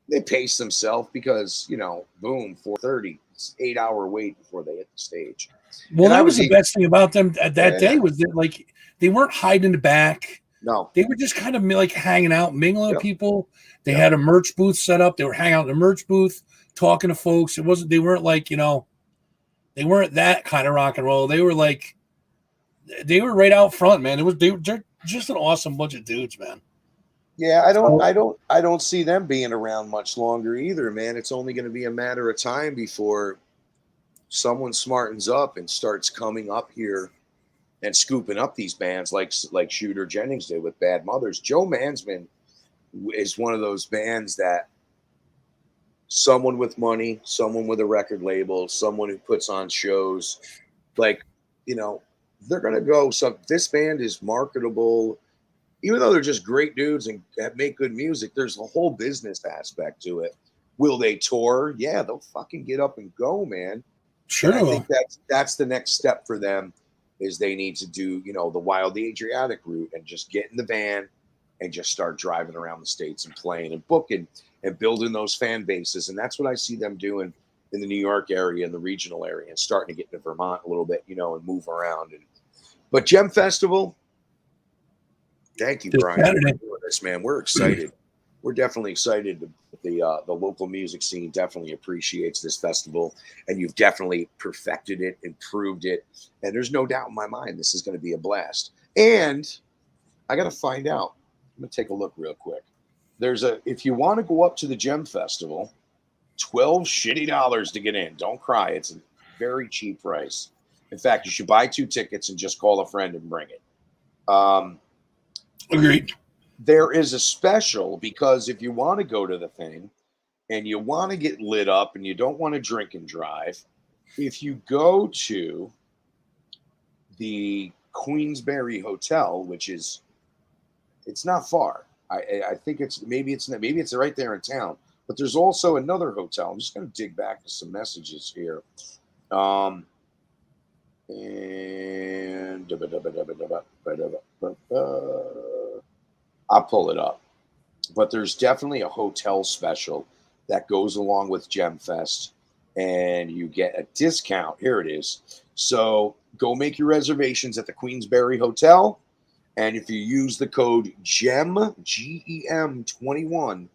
They paced themselves because, boom, 4:30. It's 8-hour wait before they hit the stage. Well, and that was the best thing about them that day was that, like, they weren't hiding in the back. No, they were just kind of like hanging out, mingling with people. They had a merch booth set up. They were hanging out in the merch booth, talking to folks. They weren't like, they weren't that kind of rock and roll. They were like, they were right out front, man. They're just an awesome bunch of dudes, man. Yeah, I don't see them being around much longer either, man. It's only going to be a matter of time before someone smartens up and starts coming up here and scooping up these bands like Shooter Jennings did with Bad Mothers. Joe Mansman is one of those bands that someone with money, someone with a record label, someone who puts on shows, like, they're going to go. So this band is marketable. even though they're just great dudes and make good music, there's a whole business aspect to it. Will they tour? Yeah, they'll fucking get up and go, man. Sure And I they will. think that's the next step for them is they need to do, the Wild Adriatic route and just get in the van and just start driving around the states and playing and booking and building those fan bases. And that's what I see them doing in the New York area and the regional area and starting to get into Vermont a little bit, and move around. But Gem Festival, thank you, This Brian, Saturday. for doing this, man. We're excited. We're definitely excited. The local music scene definitely appreciates this festival, and you've definitely perfected it, improved it, and there's no doubt in my mind this is going to be a blast. And I got to find out. I'm going to take a look real quick. If you want to go up to the Gem Festival, $12 to get in. Don't cry. It's a very cheap price. In fact, you should buy 2 tickets and just call a friend and bring it. Agreed. There is a special because if you want to go to the thing and you want to get lit up and you don't want to drink and drive, if you go to the Queensberry Hotel, it's not far. I think it's right there in town. But there's also another hotel. I'm just going to dig back to some messages here. And I'll pull it up. But there's definitely a hotel special that goes along with Gemfest, and you get a discount. Here it is. So go make your reservations at the Queensberry Hotel, and if you use the code GEM, GEM 21,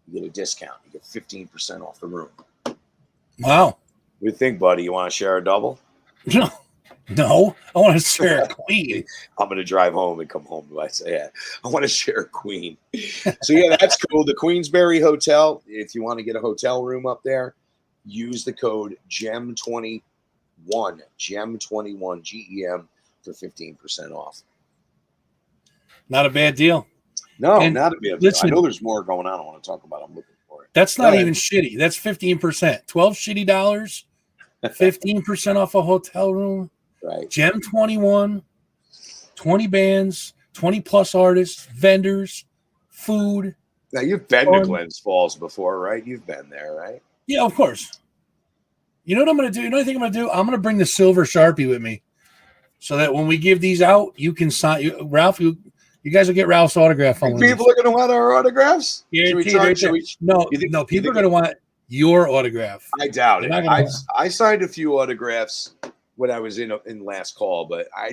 you get a discount. You get 15% off the room. Wow. What do you think, buddy? You want to share a double? No, I want to share a queen. I'm going to drive home and come home. I say, yeah, I want to share a queen. So, yeah, that's cool. The Queensberry Hotel, if you want to get a hotel room up there, use the code GEM21, GEM21, GEM for 15% off. Not a bad deal. No, not a bad deal. I know there's more going on. I want to talk about. I'm looking for it. That's not even shitty. That's 15%. 12 shitty dollars, 15% off a hotel room. Right. Gem 21, 20 bands, 20 plus artists, vendors, food. Now, you've been to Glens Falls before, right? You've been there, right? Yeah, of course. You know what I'm going to do? You know what I think I'm going to do? I'm going to bring the silver Sharpie with me so that when we give these out, you can sign. Ralph, you guys will get Ralph's autograph. People are going to want our autographs? No, people are going to want your autograph. I doubt it. I signed a few autographs when I was in last call, but I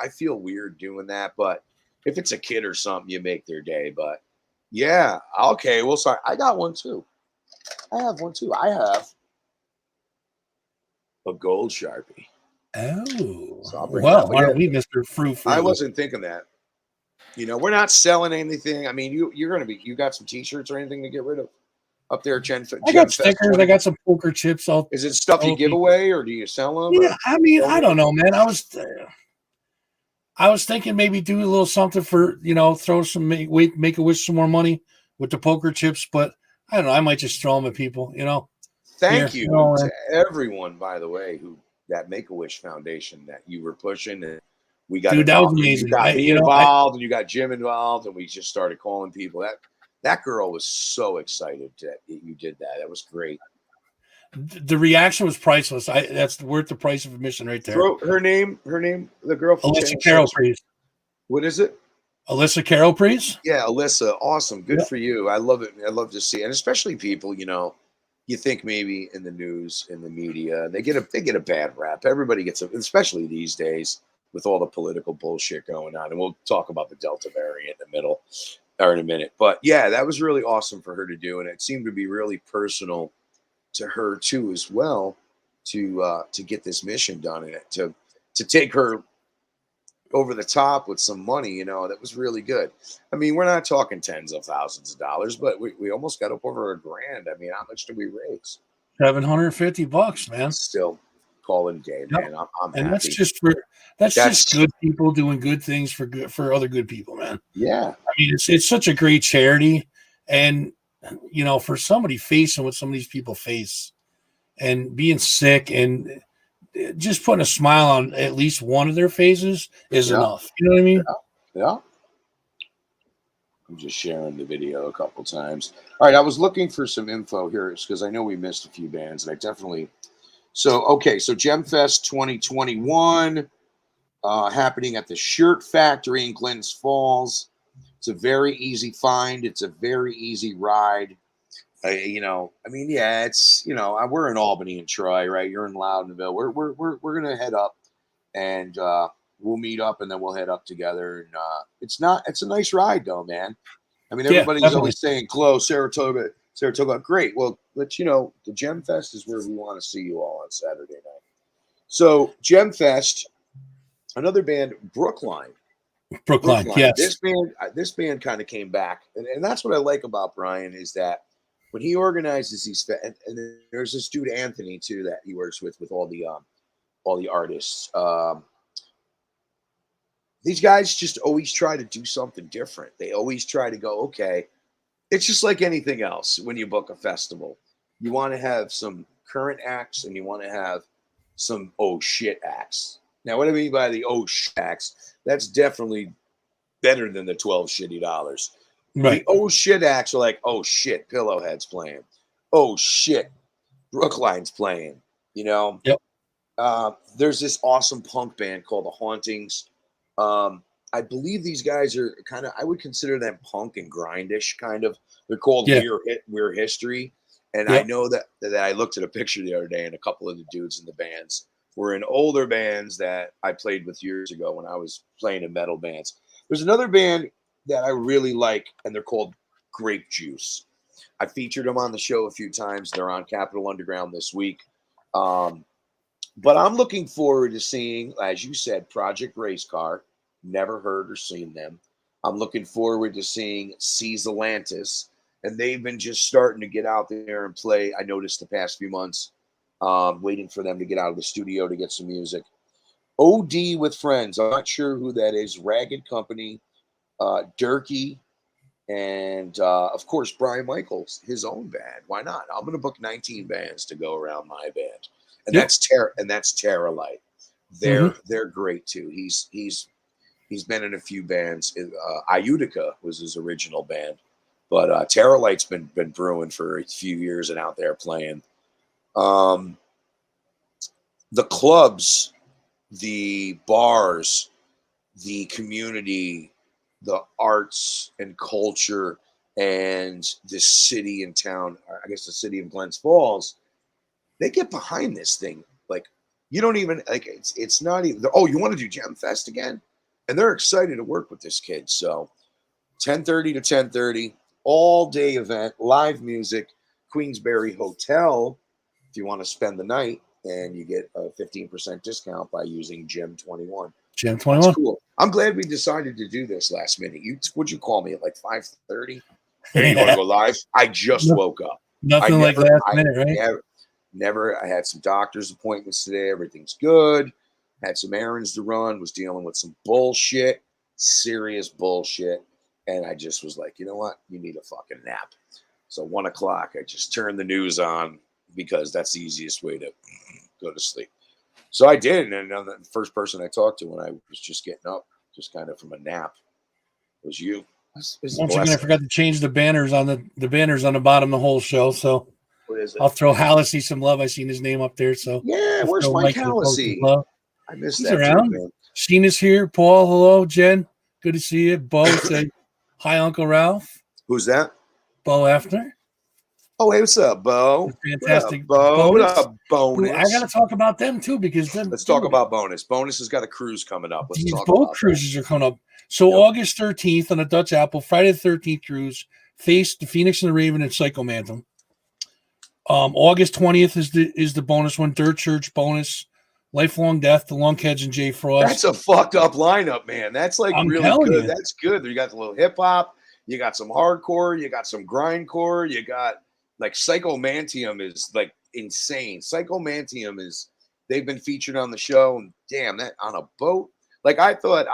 feel weird doing that. But if it's a kid or something, you make their day. But yeah, okay. Well, sorry. I got one too. I have one too. I have a gold Sharpie. Oh, so well, why don't we, Mr. Frou? I wasn't thinking that. We're not selling anything. I mean, you got some T-shirts or anything to get rid of up there at I got stickers. I got some poker chips. Is it stuff you give away or do you sell them? Yeah, I mean, I don't know, man. I was thinking maybe do a little something for, throw some, make a wish some more money with the poker chips, but I don't know. I might just throw them at people, Thank you to everyone, by the way, that Make-A-Wish Foundation that you were pushing. And we got that was amazing. You got me involved and you got Jim involved, and we just started calling people. That girl was so excited that you did that. That was great. The reaction was priceless. That's worth the price of admission right there. Her name, the girl from Alyssa Carroll Priest. What is it? Alyssa Carroll Priest? Yeah, Alyssa. Awesome. Good for you. I love it. I love to see it. And especially people, you think maybe in the news, in the media, they get a bad rap. Everybody gets especially these days with all the political bullshit going on. And we'll talk about the Delta variant in a minute. But yeah, that was really awesome for her to do. And it seemed to be really personal to her too, as well, to get this mission done and to take her over the top with some money, that was really good. I mean, we're not talking tens of thousands of dollars, but we almost got up over $1,000. I mean, how much did we raise? $750, man. Still calling day, man. I'm and happy. That's just good people doing good things for other good people, man. Yeah. I mean, it's such a great charity. And, for somebody facing what some of these people face and being sick and just putting a smile on at least one of their faces is enough. You know what I mean? Yeah. I'm just sharing the video a couple times. All right, I was looking for some info here because I know we missed a few bands, and I definitely. So Gemfest 2021 happening at the Shirt Factory in Glens Falls. It's a very easy find. It's a very easy ride. It's we're in Albany and Troy, right? You're in Loudonville. We're gonna head up, and we'll meet up, and then we'll head up together. And it's a nice ride though, man. I mean, Yeah, everybody's definitely. always saying, "Glow, Saratoga." Great. Well, the Gem Fest is where we want to see you all on Saturday night. So Gem Fest, another band, Brookline. Yes. This band kind of came back, and that's what I like about Brian is that when he organizes these, and there's this dude Anthony too that he works with all the artists. These guys just always try to do something different. They always try to go, okay, it's just like anything else when you book a festival. You want to have some current acts and you want to have some oh shit acts. Now, what I mean by the oh shit acts, that's definitely better than the 12 shitty dollars. Right. The oh shit acts are like, oh shit, Pillowhead's playing. Oh shit, Brookline's playing. Yep. There's this awesome punk band called The Hauntings. I believe these guys are kind of, I would consider them punk and grindish kind of. They're called We're History. And I know that I looked at a picture the other day and a couple of the dudes in the bands were in older bands that I played with years ago when I was playing in metal bands. There's another band that I really like, and they're called Grape Juice. I featured them on the show a few times. They're on Capitol Underground this week. But I'm looking forward to seeing, as you said, Project Race Car. Never heard or seen them. I'm looking forward to seeing Seas Atlantis. And they've been just starting to get out there and play. I noticed the past few months, waiting for them to get out of the studio to get some music. OD with Friends. I'm not sure who that is. Ragged Company, Durkee, and of course, Brian Michaels, his own band. Why not? I'm going to book 19 bands to go around my band. And that's Terra Light. They're great too. He's been in a few bands. Iutica was his original band, but Terra Light's been brewing for a few years and out there playing. The clubs, the bars, the community, the arts and culture, and the city and town. I guess the city of Glens Falls. They get behind this thing. Like, you don't even like it's not even, oh, you want to do Gem Fest again? And they're excited to work with this kid. So 10:30 to 10:30, all day event, live music, Queensberry Hotel, if you want to spend the night, and you get a 15% discount by using Gem 21. Gem 21. That's cool. I'm glad we decided to do this last minute. Would you call me at like 5:30? Hey, you want to go live? I just woke up. Nothing like last minute, right? I had some doctor's appointments today. Everything's good. Had some errands to run. Was dealing with some bullshit, serious bullshit. And I just was like, you know what? You need a fucking nap. So 1 o'clock, I just turned the news on because that's the easiest way to go to sleep. So I did. And the first person I talked to when I was just getting up, just kind of from a nap, was you. Once again, I forgot to change the banners on the banners on the bottom of the whole show. So what is it? I'll throw Hallisey some love. I seen his name up there. So yeah, where's Mike Hallisey? I missed He's that around. too, man. Sheena's here. Paul, hello. Jen, good to see you. Bo said hi, Uncle Ralph. Who's that? Bo Afner. Oh, hey, what's up, Bo? Fantastic. What up, Bo? What up, Bonus? I got to talk about them too because let's talk about Bonus. Bonus has got a cruise coming up. Let's talk boat about cruises are coming up. So August 13th on the Dutch Apple, Friday the 13th cruise, Face, the Phoenix and the Raven, and Psychomantum. August 20th is the bonus one, Dirt Church bonus, Lifelong Death, the Lunkheads and Jay Frost. That's a fucked up lineup, man. That's like really good. That's good. You got the little hip hop, you got some hardcore, you got some grindcore, you got like Psychomantium is like insane. Psychomantium is, they've been featured on the show, and damn, that on a boat. Like I thought,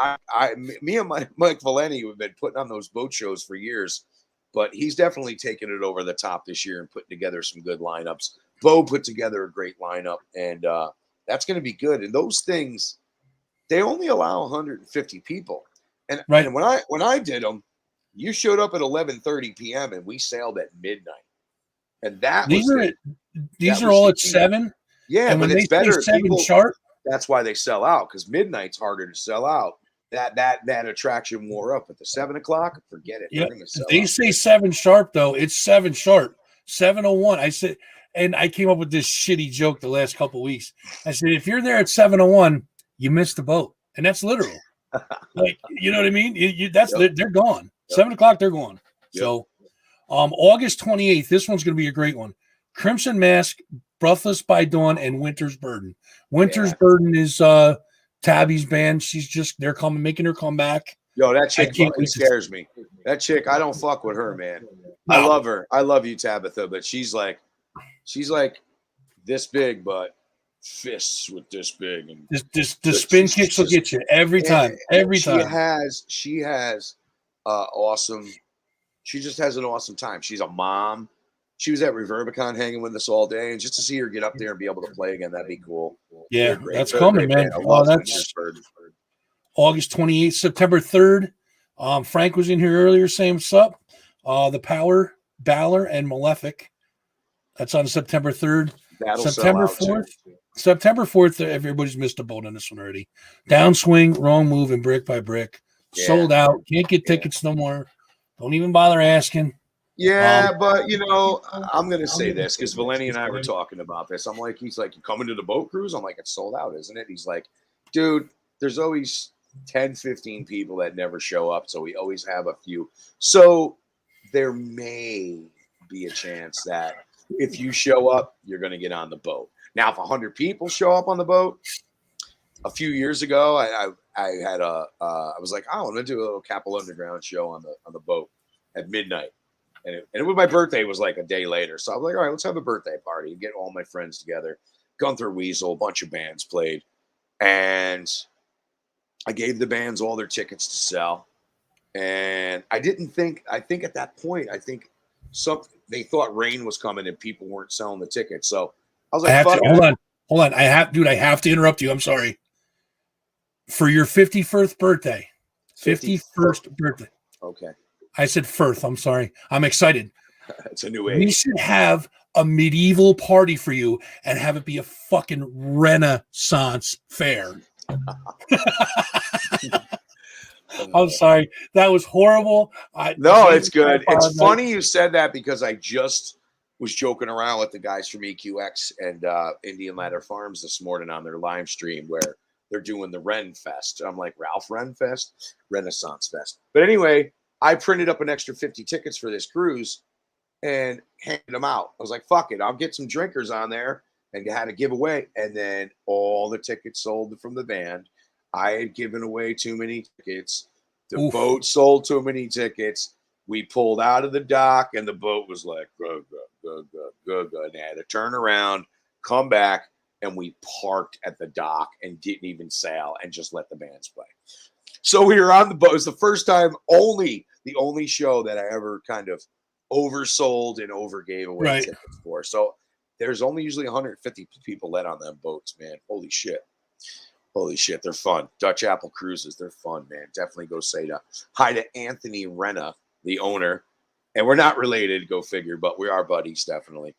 me and Mike Valenti have been putting on those boat shows for years, but he's definitely taken it over the top this year and putting together some good lineups. Bo put together a great lineup, and that's going to be good. And those things, they only allow 150 people. And, and when I did them, You showed up at 11:30 p.m. and we sailed at midnight, and these are all at 7. Yeah, and but when it's they say better. 7 People, sharp, that's why they sell out, because midnight's harder to sell out. That attraction wore up at the 7 o'clock. Forget it. yeah, They're gonna sell they out. say 7 sharp though. It's 7 sharp, 7:01. I said, and I came up with this shitty joke the last couple of weeks. I said, if you're there at 7:01, you missed the boat, and that's literal. Like, you know what I mean? They're gone. 7 o'clock, they're gone. Yep. So, August 28th. This one's going to be a great one. Crimson Mask, Breathless by Dawn, and Winter's Burden. Winter's Burden is Tabby's band. They're making her come back. Yo, that chick fucking scares me. That chick, I don't fuck with her, man. No. I love her. I love you, Tabitha, but she's like this big, but fists with this big, and the spin kicks will get you every time. She has awesome. She just has an awesome time. She's a mom. She was at Reverbicon hanging with us all day, and just to see her get up there and be able to play again, that'd be cool. Yeah, that's coming, man. That's August 28th, September 3rd. Frank was in here earlier saying what's up. The Power, Balor, and Malefic. That's on September 3rd. September 4th. September 4th, everybody's missed a boat on this one already. Downswing, Wrong Move, and Brick by Brick. Yeah. Sold out. Can't get tickets no more. Don't even bother asking. Yeah, but I'm gonna say this because Valeni and I were talking about this. He's like, you coming to the boat cruise? I'm like, it's sold out, isn't it? He's like, dude, there's always 10, 15 people that never show up, so we always have a few. So there may be a chance that if you show up, you're gonna get on the boat. Now, if 100 people show up on the boat, a few years ago, I was like, oh, I'm gonna do a little Capital Underground show on the boat at midnight. And it was my birthday was like a day later. So I was like, all right, let's have a birthday party. Get all my friends together. Gunther Weasel, a bunch of bands played. And I gave the bands all their tickets to sell. And I think at that point, they thought rain was coming and people weren't selling the tickets. So I was like, hold on. I have to interrupt you. I'm sorry. For your 51st birthday. 51st birthday. Okay. I said Firth. I'm sorry. I'm excited. It's a new age. We should have a medieval party for you and have it be a fucking Renaissance fair. I'm sorry. That was horrible. No, it's good. It's funny you said that because I just was joking around with the guys from EQX and Indian Ladder Farms this morning on their live stream where they're doing the Ren Fest. I'm like, Ralph Ren Fest? Renaissance Fest. But anyway, I printed up an extra 50 tickets for this cruise and handed them out. I was like, fuck it. I'll get some drinkers on there and had a giveaway. And then all the tickets sold from the band. I had given away too many tickets. The boat sold too many tickets. We pulled out of the dock and the boat was like, go. And they had to turn around, come back, and we parked at the dock and didn't even sail and just let the bands play. So we were on the boat. It was the first time, the only show that I ever kind of oversold and overgave away tickets for. So there's only usually 150 people let on them boats, man. Holy shit. They're fun. Dutch Apple Cruises. They're fun, man. Definitely go say hi to Anthony Renna, the owner. And we're not related, go figure, but we are buddies, definitely.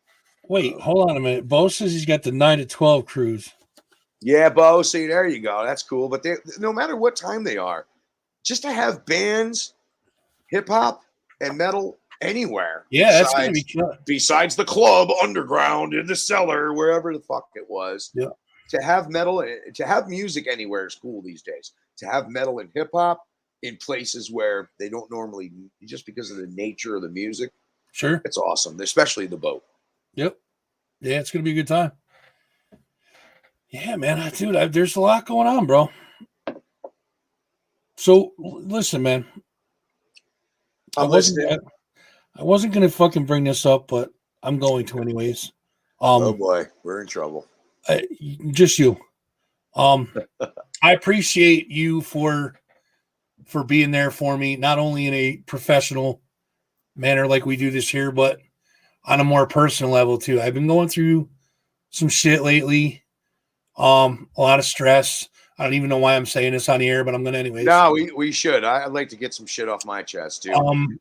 Wait, hold on a minute. Bo says he's got the 9 to 12 cruise. Yeah, Bo, see, there you go. That's cool. But no matter what time they are, just to have bands, hip hop and metal anywhere. Yeah, that's going to be cool. Besides the club, underground, in the cellar, wherever the fuck it was. Yeah. To have metal, to have music anywhere is cool these days. To have metal and hip hop in places where they don't normally, just because of the nature of the music. Sure. It's awesome, especially the boat. Yep. Yeah, it's going to be a good time. Yeah, man, dude, there's a lot going on, bro. So, listen, man. I wasn't going to fucking bring this up, but I'm going to anyways. Oh, boy. We're in trouble. Just you. I appreciate you for being there for me, not only in a professional manner like we do this here, but on a more personal level, too. I've been going through some shit lately. A lot of stress. I don't even know why I'm saying this on the air, but I'm going to anyways. No, we should. I'd like to get some shit off my chest too.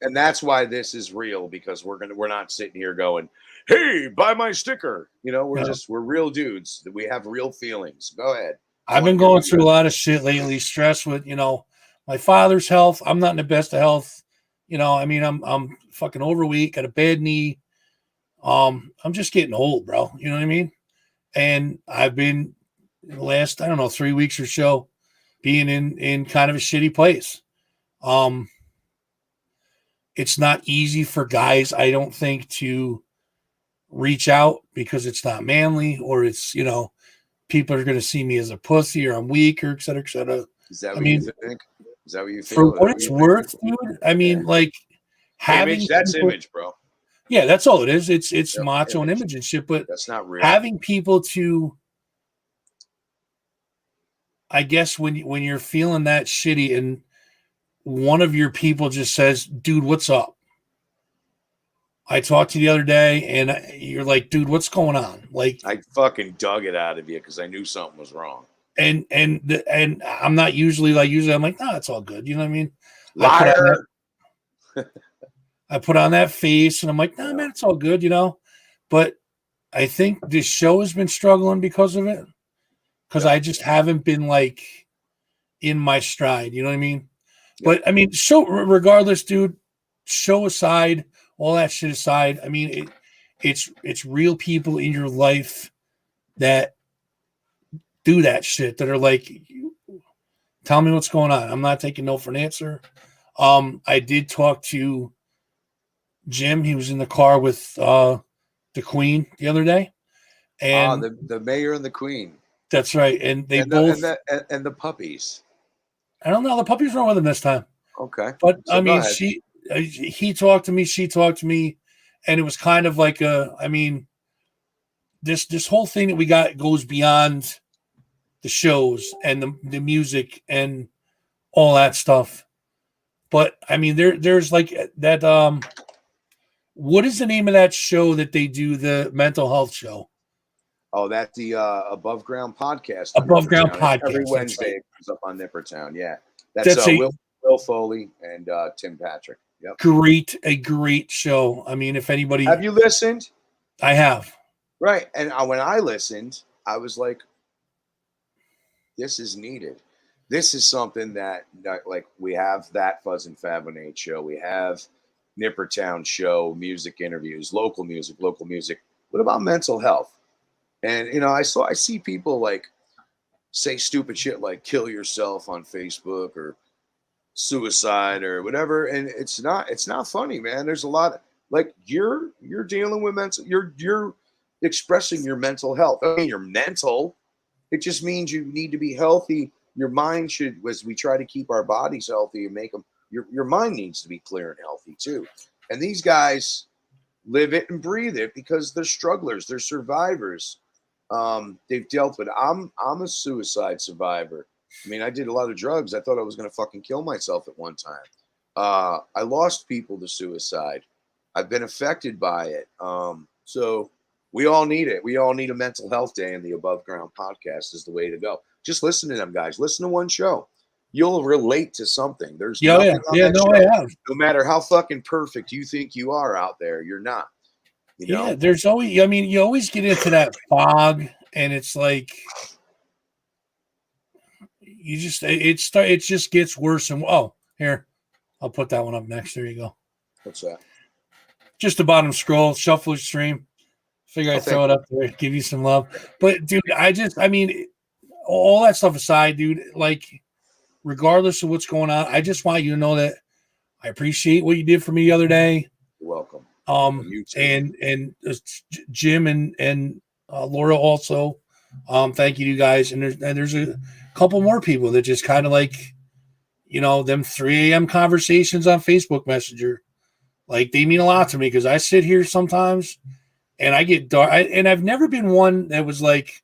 And that's why this is real, because we're not sitting here going, "Hey, buy my sticker." You know, we're real dudes. We have real feelings. Go ahead. I've been going through a lot of shit lately, stress with, my father's health. I'm not in the best of health. I mean, I'm fucking overweight, got a bad knee. I'm just getting old, bro. You know what I mean? And I've been the last, I don't know, 3 weeks or so being in kind of a shitty place. It's not easy for guys, I don't think, to reach out because it's not manly, or it's, people are going to see me as a pussy, or I'm weak, or et cetera, et cetera. Is that what you think? Is that what you feel? For what it's worth, dude, I mean, like, having that's image, bro. Yeah, that's all it is. It's macho and image and shit, but that's not real. Having people to, I guess, when you're feeling that shitty and one of your people just says, "Dude, what's up?" I talked to you the other day, and you're like, "Dude, what's going on?" Like, I fucking dug it out of you because I knew something was wrong. And I'm not usually like, I'm like, "No, it's all good." You know what I mean? Liar. I put on that face, and I'm like, "Nah, man, it's all good," But I think this show has been struggling because of it, because I just haven't been like in my stride. You know what I mean? But I mean, so regardless, dude, show aside, all that shit aside, I mean, it's real people in your life that do that shit, that are like, tell me what's going on. I'm not taking no for an answer. I did talk to Jim. He was in the car with the Queen the other day, and the mayor and the Queen. That's right, and they and both and the puppies. I don't know. The puppies were with him this time. Okay, but so I mean, he talked to me, she talked to me, and it was kind of like I mean, this whole thing that we got goes beyond the shows and the music and all that stuff. But I mean, there's like that. What is the name of that show that they do, the mental health show? Oh, that's the Above Ground podcast. Above Ground podcast. Every Wednesday it comes up on Nippertown. Yeah, that's Will Foley and Tim Patrick. Yep. A great show. I mean, if anybody, have you listened? I have. Right, and when I listened, I was like, "This is needed. This is something that like we have that Fuzz and Fab on 8 show. We have Nippertown show, music interviews, local music. What about mental health?" And I see people like say stupid shit like kill yourself on Facebook or suicide or whatever, and it's not funny, man. There's a lot of, like, you're dealing with mental, you're expressing your mental health. I mean, you're mental. It just means you need to be healthy. Your mind should, as we try to keep our bodies healthy and make them, your mind needs to be clear and healthy too. And these guys live it and breathe it because they're strugglers, they're survivors. They've dealt with. I'm a suicide survivor. I mean, I did a lot of drugs. I thought I was going to fucking kill myself at one time. I lost people to suicide. I've been affected by it. So we all need it. We all need a mental health day, and the Above Ground podcast is the way to go. Just listen to them, guys. Listen to one show. You'll relate to something. There's nothing on that show. I have. No matter how fucking perfect you think you are out there, you're not. Yeah, there's always, I mean, you always get into that fog, and it's like you just it just gets worse. And here, I'll put that one up next. There you go. What's that? Just the bottom scroll, shuffle stream. Figure I'd throw it up there, give you some love. But dude, I mean, all that stuff aside, dude, like, regardless of what's going on, I just want you to know that I appreciate what you did for me the other day. You're welcome. And Jim and Laura also. Thank you to you guys. And there's a couple more people that just kind of like, them 3 a.m. conversations on Facebook Messenger. Like, they mean a lot to me because I sit here sometimes and I get dark. And I've never been one that was like,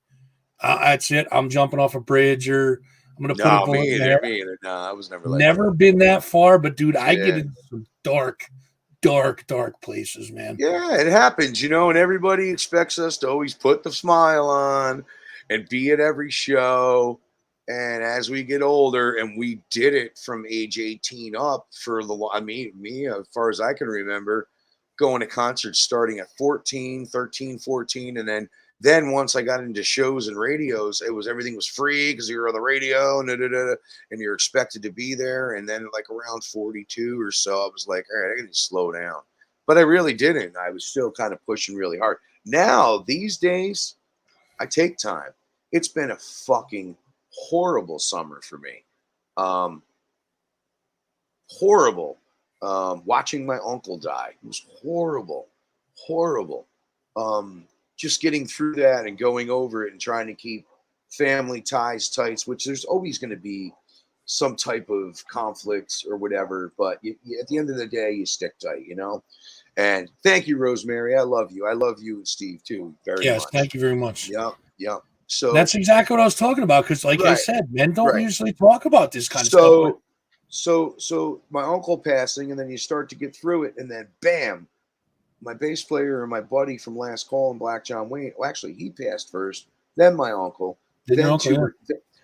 that's it, I'm jumping off a bridge, or I'm going to put a bullet in there. Me either. No, I was never like never that. Been that far, but dude, I get into some dark places, man. Yeah, it happens, and everybody expects us to always put the smile on and be at every show. And as we get older, and we did it from age 18 up for me, as far as I can remember, going to concerts starting at 14, 13, 14. And then once I got into shows and radios, everything was free because you were on the radio and you're expected to be there. And then like around 42 or so, I was like, all right, I got to slow down. But I really didn't. I was still kind of pushing really hard. Now, these days, I take time. It's been a fucking horrible summer for me. Um, Horrible. Watching my uncle die. It was horrible. Horrible. Just getting through that and going over it and trying to keep family ties tight, which there's always going to be some type of conflict or whatever. But at the end of the day, you stick tight, you know? And thank you, Rosemary. I love you. I love you and Steve too very Yes, much. thank you very much. Yep. Yep. So that's exactly what I was talking about. Because, like I right, said, men don't right. usually talk about this kind of stuff. So my uncle passing, and then you start to get through it, and then bam, my bass player and my buddy from Last Call and Black John Wayne. Well, actually, he passed first, then my uncle, Did your uncle?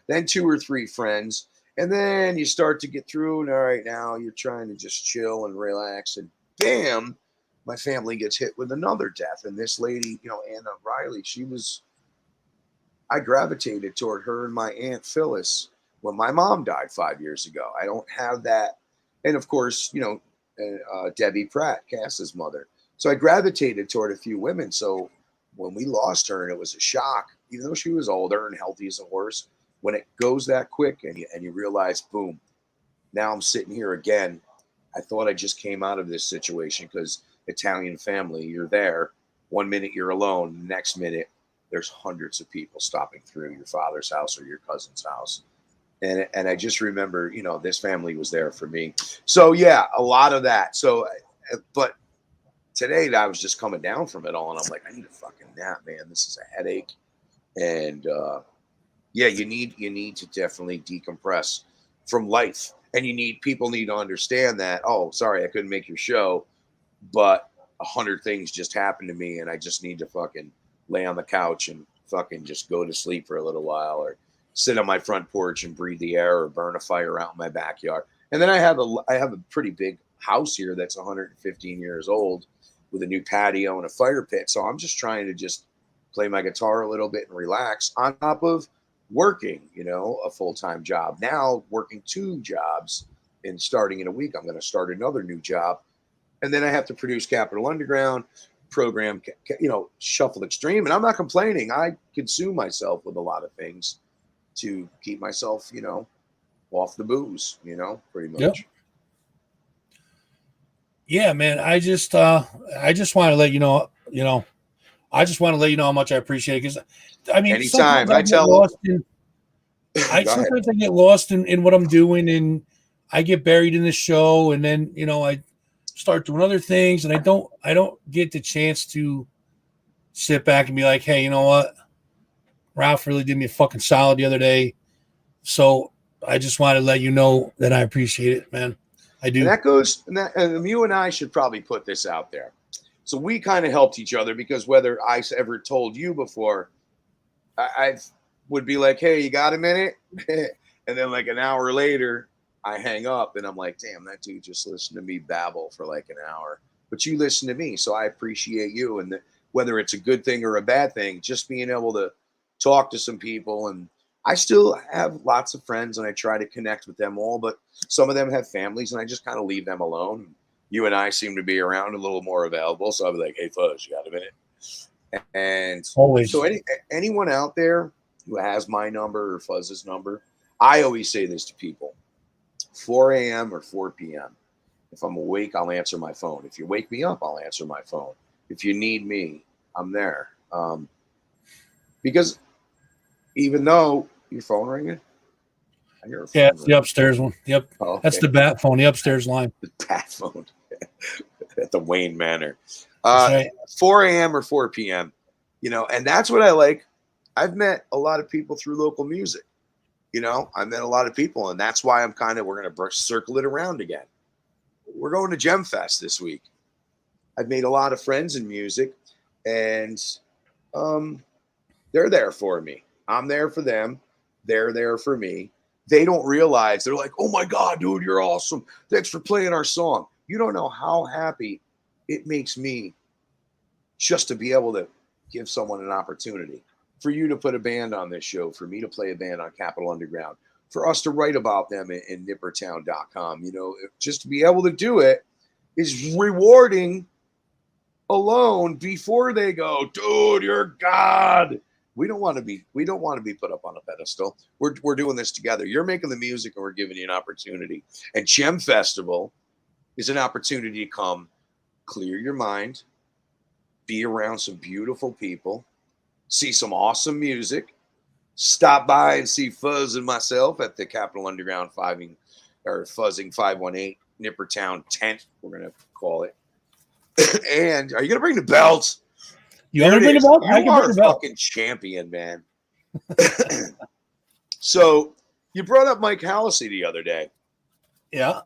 then two or three friends, and then you start to get through. And all right, now you're trying to just chill and relax, and bam, my family gets hit with another death. And this lady, Anna Riley, I gravitated toward her and my Aunt Phyllis when my mom died 5 years ago. I don't have that. And of course, Debbie Pratt, Cass's mother. So I gravitated toward a few women. So when we lost her, and it was a shock, even though she was older and healthy as a horse, when it goes that quick and you realize, boom, now I'm sitting here again. I thought I just came out of this situation because Italian family, you're there. 1 minute you're alone, the next minute there's hundreds of people stopping through your father's house or your cousin's house. And I just remember, this family was there for me. So yeah, a lot of that. So, but today I was just coming down from it all, and I'm like, I need a fucking nap, man. This is a headache. And yeah, you need to definitely decompress from life. And people need to understand that, oh, sorry, I couldn't make your show, but 100 things just happened to me, and I just need to fucking lay on the couch and fucking just go to sleep for a little while, or sit on my front porch and breathe the air, or burn a fire out in my backyard. And then I have a pretty big house here that's 115 years old with a new patio and a fire pit. So I'm just trying to just play my guitar a little bit and relax on top of working, a full-time job. Now working 2 jobs, and starting in a week, I'm going to start another new job. And then I have to produce Capital Underground, program, Shuffle Extreme. And I'm not complaining. I consume myself with a lot of things to keep myself, off the booze, pretty much. Yep. Yeah, man. I just want to let you know, I just want to let you know how much I appreciate it. Because, I mean, anytime sometimes I get lost in what I'm doing, and I get buried in the show, and then, I start doing other things, and I don't get the chance to sit back and be like, hey, you know what? Ralph really did me a fucking solid the other day. So I just want to let you know that I appreciate it, man. I do. And that goes, and you and I should probably put this out there. So we kind of helped each other, because whether I ever told you before, I would be like, hey, you got a minute? And then like an hour later, I hang up and I'm like, damn, that dude just listened to me babble for like an hour. But you listen to me, so I appreciate you. And whether it's a good thing or a bad thing, just being able to talk to some people. And I still have lots of friends, and I try to connect with them all, but some of them have families, and I just kind of leave them alone. You and I seem to be around a little more available, so I'll be like, hey, Fuzz, you got a minute? And always. So anyone out there who has my number or Fuzz's number, I always say this to people: 4 a.m. or 4 p.m. If I'm awake, I'll answer my phone. If you wake me up, I'll answer my phone. If you need me, I'm there. Because even though your phone ringing, I hear a phone it's ringing. the upstairs one. Yep. Oh, okay. That's the bat phone, the upstairs line. The bat phone at the Wayne Manor. Right. 4 a.m. or 4 p.m. And that's what I like. I've met a lot of people through local music. I met a lot of people, and that's why we're going to circle it around again. We're going to Gemfest this week. I've made a lot of friends in music, and they're there for me. I'm there for them. they're there for me. They don't realize, they're like, oh my God, dude, you're awesome. Thanks for playing our song. You don't know how happy it makes me just to be able to give someone an opportunity, for you to put a band on this show, for me to play a band on Capital Underground, for us to write about them in nippertown.com. You know, just to be able to do it is rewarding alone before they go, dude, you're God. We don't want to be put up on a pedestal. We're doing this together. You're making the music and we're giving you an opportunity. And Gem Festival is an opportunity to come clear your mind, be around some beautiful people, see some awesome music, stop by and see Fuzz and myself at the Capital Underground Fuzzing 518 Nippertown tent, we're going to call it. And are you going to bring the belts? You want to bring the belt? You are a fucking champion, man. So you brought up Mike Hallisey the other day. Yeah.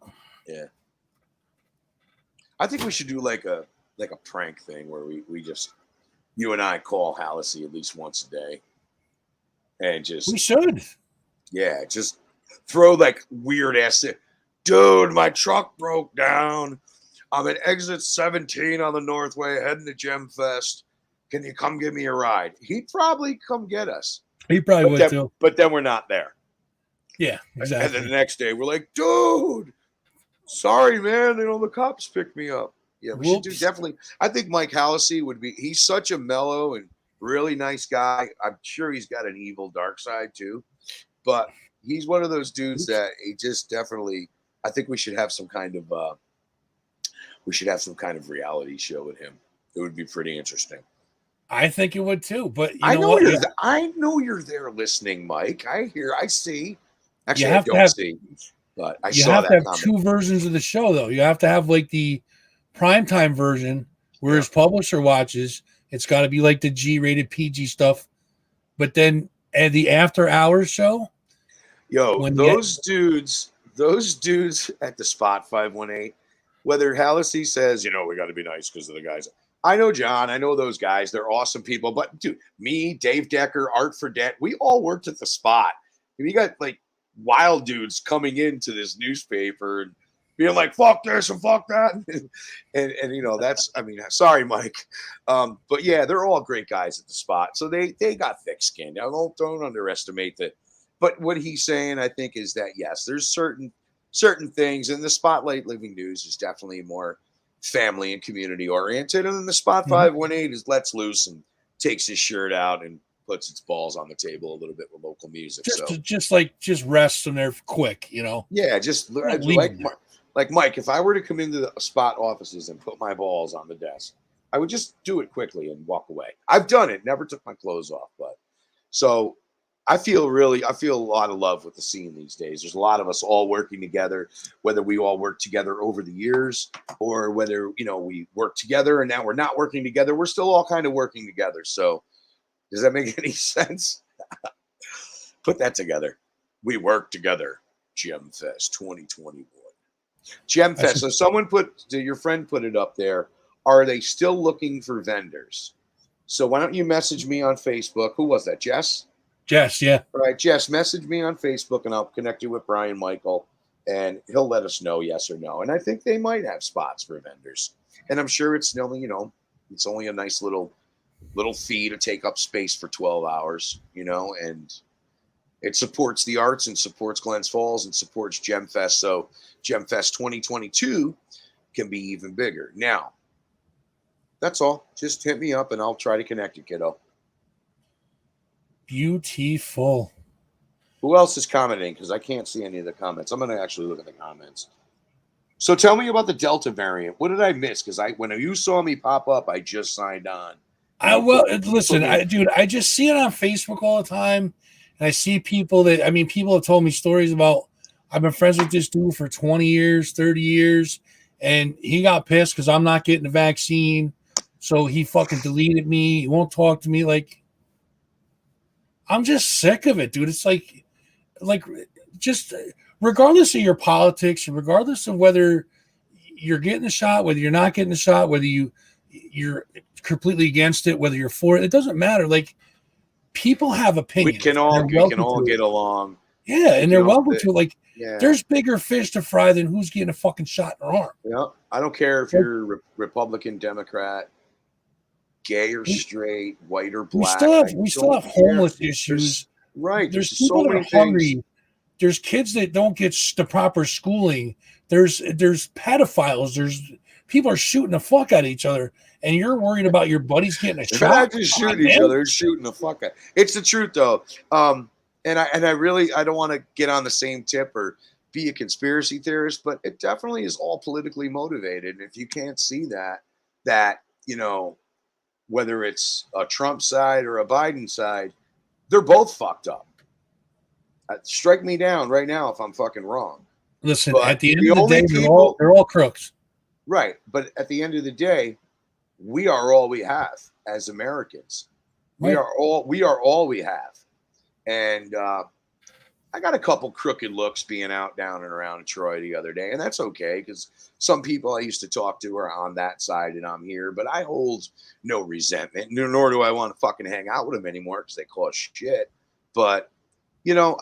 I think we should do like a prank thing where we just, you and I call Hallisey at least once a day. And just, we should. Yeah, just throw like weird ass, dude, my truck broke down. I'm at exit 17 on the Northway heading to Gemfest. Can you come give me a ride? He'd probably come get us. He probably would too. But then we're not there. Yeah, exactly. And then the next day we're like, dude, sorry, man. You know, the cops picked me up. Yeah, we should do definitely. I think Mike Hallisey would be, he's such a mellow and really nice guy. I'm sure he's got an evil dark side too. But he's one of those dudes that he just definitely, I think we should have some kind of reality show with him. It would be pretty interesting. I think it would too, but I know you're there listening, Mike. I see. Actually, I don't see, but I saw that. You have to have two versions of the show, though. You have to have like the primetime version where his publisher watches. It's got to be like the G-rated PG stuff. But then at the after hours show, those dudes at the Spot 518, whether Hallisey says, you know, we got to be nice because of the guys. I know John. I know those guys. They're awesome people. But dude, me, Dave Decker, Art Fredette, we all worked at the Spot. We got like wild dudes coming into this newspaper and being like, fuck this and fuck that. and you know, that's, I mean, sorry, Mike. But yeah, they're all great guys at the Spot. So they got thick skin. Now don't underestimate that. But what he's saying, I think, is that yes, there's certain things, and the Spotlight Living News is definitely more family and community oriented, and then the Spot 518 is lets loose and takes his shirt out and puts its balls on the table a little bit with local music. Just rests in there quick, you know. Yeah, just like Mike. If I were to come into the Spot offices and put my balls on the desk, I would just do it quickly and walk away. I've done it, never took my clothes off, but so. I feel a lot of love with the scene these days. There's a lot of us all working together, whether we all work together over the years or whether, you know, we work together and now we're not working together. We're still all kind of working together. So does that make any sense? Put that together. We work together. Gemfest 2021. Gemfest. So your friend put it up there. Are they still looking for vendors? So why don't you message me on Facebook? Who was that? Jess? Jess, yeah. All right, Jess, message me on Facebook and I'll connect you with Brian Michael and he'll let us know yes or no. And I think they might have spots for vendors. And I'm sure it's only, you know, it's only a nice little fee to take up space for 12 hours, you know, and it supports the arts and supports Glens Falls and supports Gemfest. So Gemfest 2022 can be even bigger. Now, that's all. Just hit me up and I'll try to connect you, kiddo. Beautiful. Who else is commenting? Because I can't see any of the comments. I'm going to actually look at the comments. So tell me about the Delta variant. What did I miss? Because when you saw me pop up, I just signed on. Dude, I just see it on Facebook all the time. And I see people people have told me stories about, I've been friends with this dude for 20 years, 30 years. And he got pissed because I'm not getting the vaccine. So he fucking deleted me. He won't talk to me. Like, I'm just sick of it, dude. It's like just regardless of your politics, regardless of whether you're getting the shot, whether you're not getting the shot, whether you're completely against it, whether you're for it, it doesn't matter. Like, people have opinions. We can all get along. Yeah, and they're welcome to it. Like, yeah. There's bigger fish to fry than who's getting a fucking shot in the arm. Yeah, I don't care if you're Republican, Democrat, gay or straight, white or black. We still have homeless issues. There's people that are hungry. There's kids that don't get the proper schooling. There's pedophiles. There's people are shooting the fuck out of each other, and you're worried about your buddies getting a shot. They're not just shooting each other; they're shooting the fuck out. It's the truth, though. And I don't want to get on the same tip or be a conspiracy theorist, but it definitely is all politically motivated. And if you can't see that whether it's a Trump side or a Biden side, they're both fucked up. Strike me down right now if I'm fucking wrong. Listen, but at the end of the day, they're all crooks. Right. But at the end of the day, we are all we have as Americans. Right. We are all we have. And I got a couple crooked looks being out, down and around Troy the other day. And that's okay, because some people I used to talk to are on that side and I'm here. But I hold no resentment, nor do I want to fucking hang out with them anymore because they cause shit. But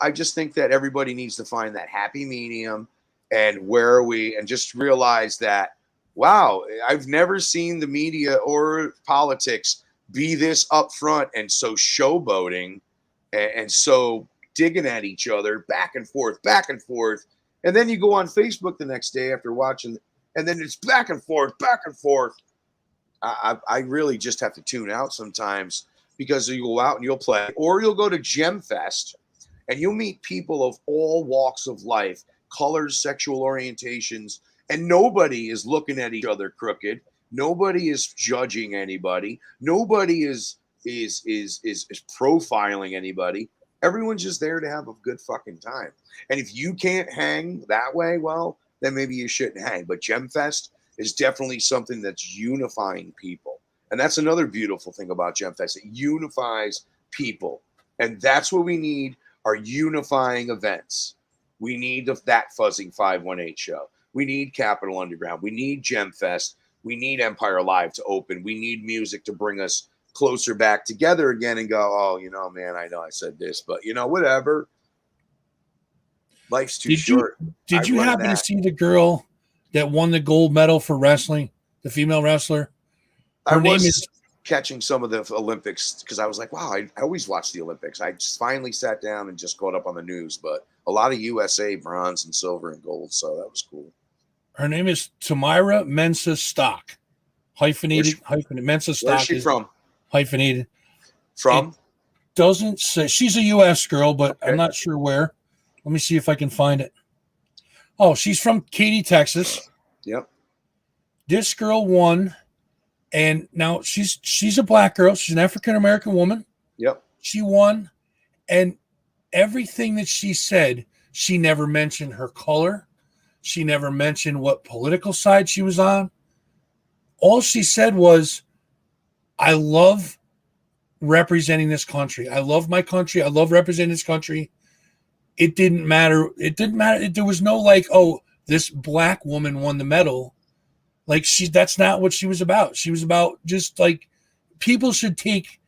I just think that everybody needs to find that happy medium and where are we, and just realize that, wow, I've never seen the media or politics be this upfront and so showboating and so digging at each other back and forth. And then you go on Facebook the next day after watching, and then it's back and forth. I really just have to tune out sometimes, because you go out and you'll play, or you'll go to Gemfest, and you'll meet people of all walks of life, colors, sexual orientations, and nobody is looking at each other crooked. Nobody is judging anybody. Nobody is profiling anybody. Everyone's just there to have a good fucking time. And if you can't hang that way, well, then maybe you shouldn't hang. But Gemfest is definitely something that's unifying people. And that's another beautiful thing about Gemfest. It unifies people. And that's what we need, are unifying events. We need that Fuzzing 518 show. We need Capitol Underground. We need Gemfest. We need Empire Live to open. We need music to bring us closer back together again and go, oh, man, I know I said this, but, whatever. Life's too short. Did you happen to see the girl that won the gold medal for wrestling, the female wrestler? Her name is catching some of the Olympics, because I was like, wow, I always watch the Olympics. I just finally sat down and just caught up on the news, but a lot of USA bronze and silver and gold, so that was cool. Her name is Tamira Mensah Stock, hyphenated. Mensah Stock. Where's she from? Hyphenated. From? It doesn't say. She's a U.S. girl, but okay. I'm not sure where. Let me see if I can find it. Oh, she's from Katy, Texas. Yep. This girl won, and now she's a black girl. She's an African-American woman. Yep. She won, and everything that she said, she never mentioned her color. She never mentioned what political side she was on. All she said was, I love representing this country. I love my country. I love representing this country. It didn't matter. There was no like, oh, this black woman won the medal. Like that's not what she was about. She was about just like, people should take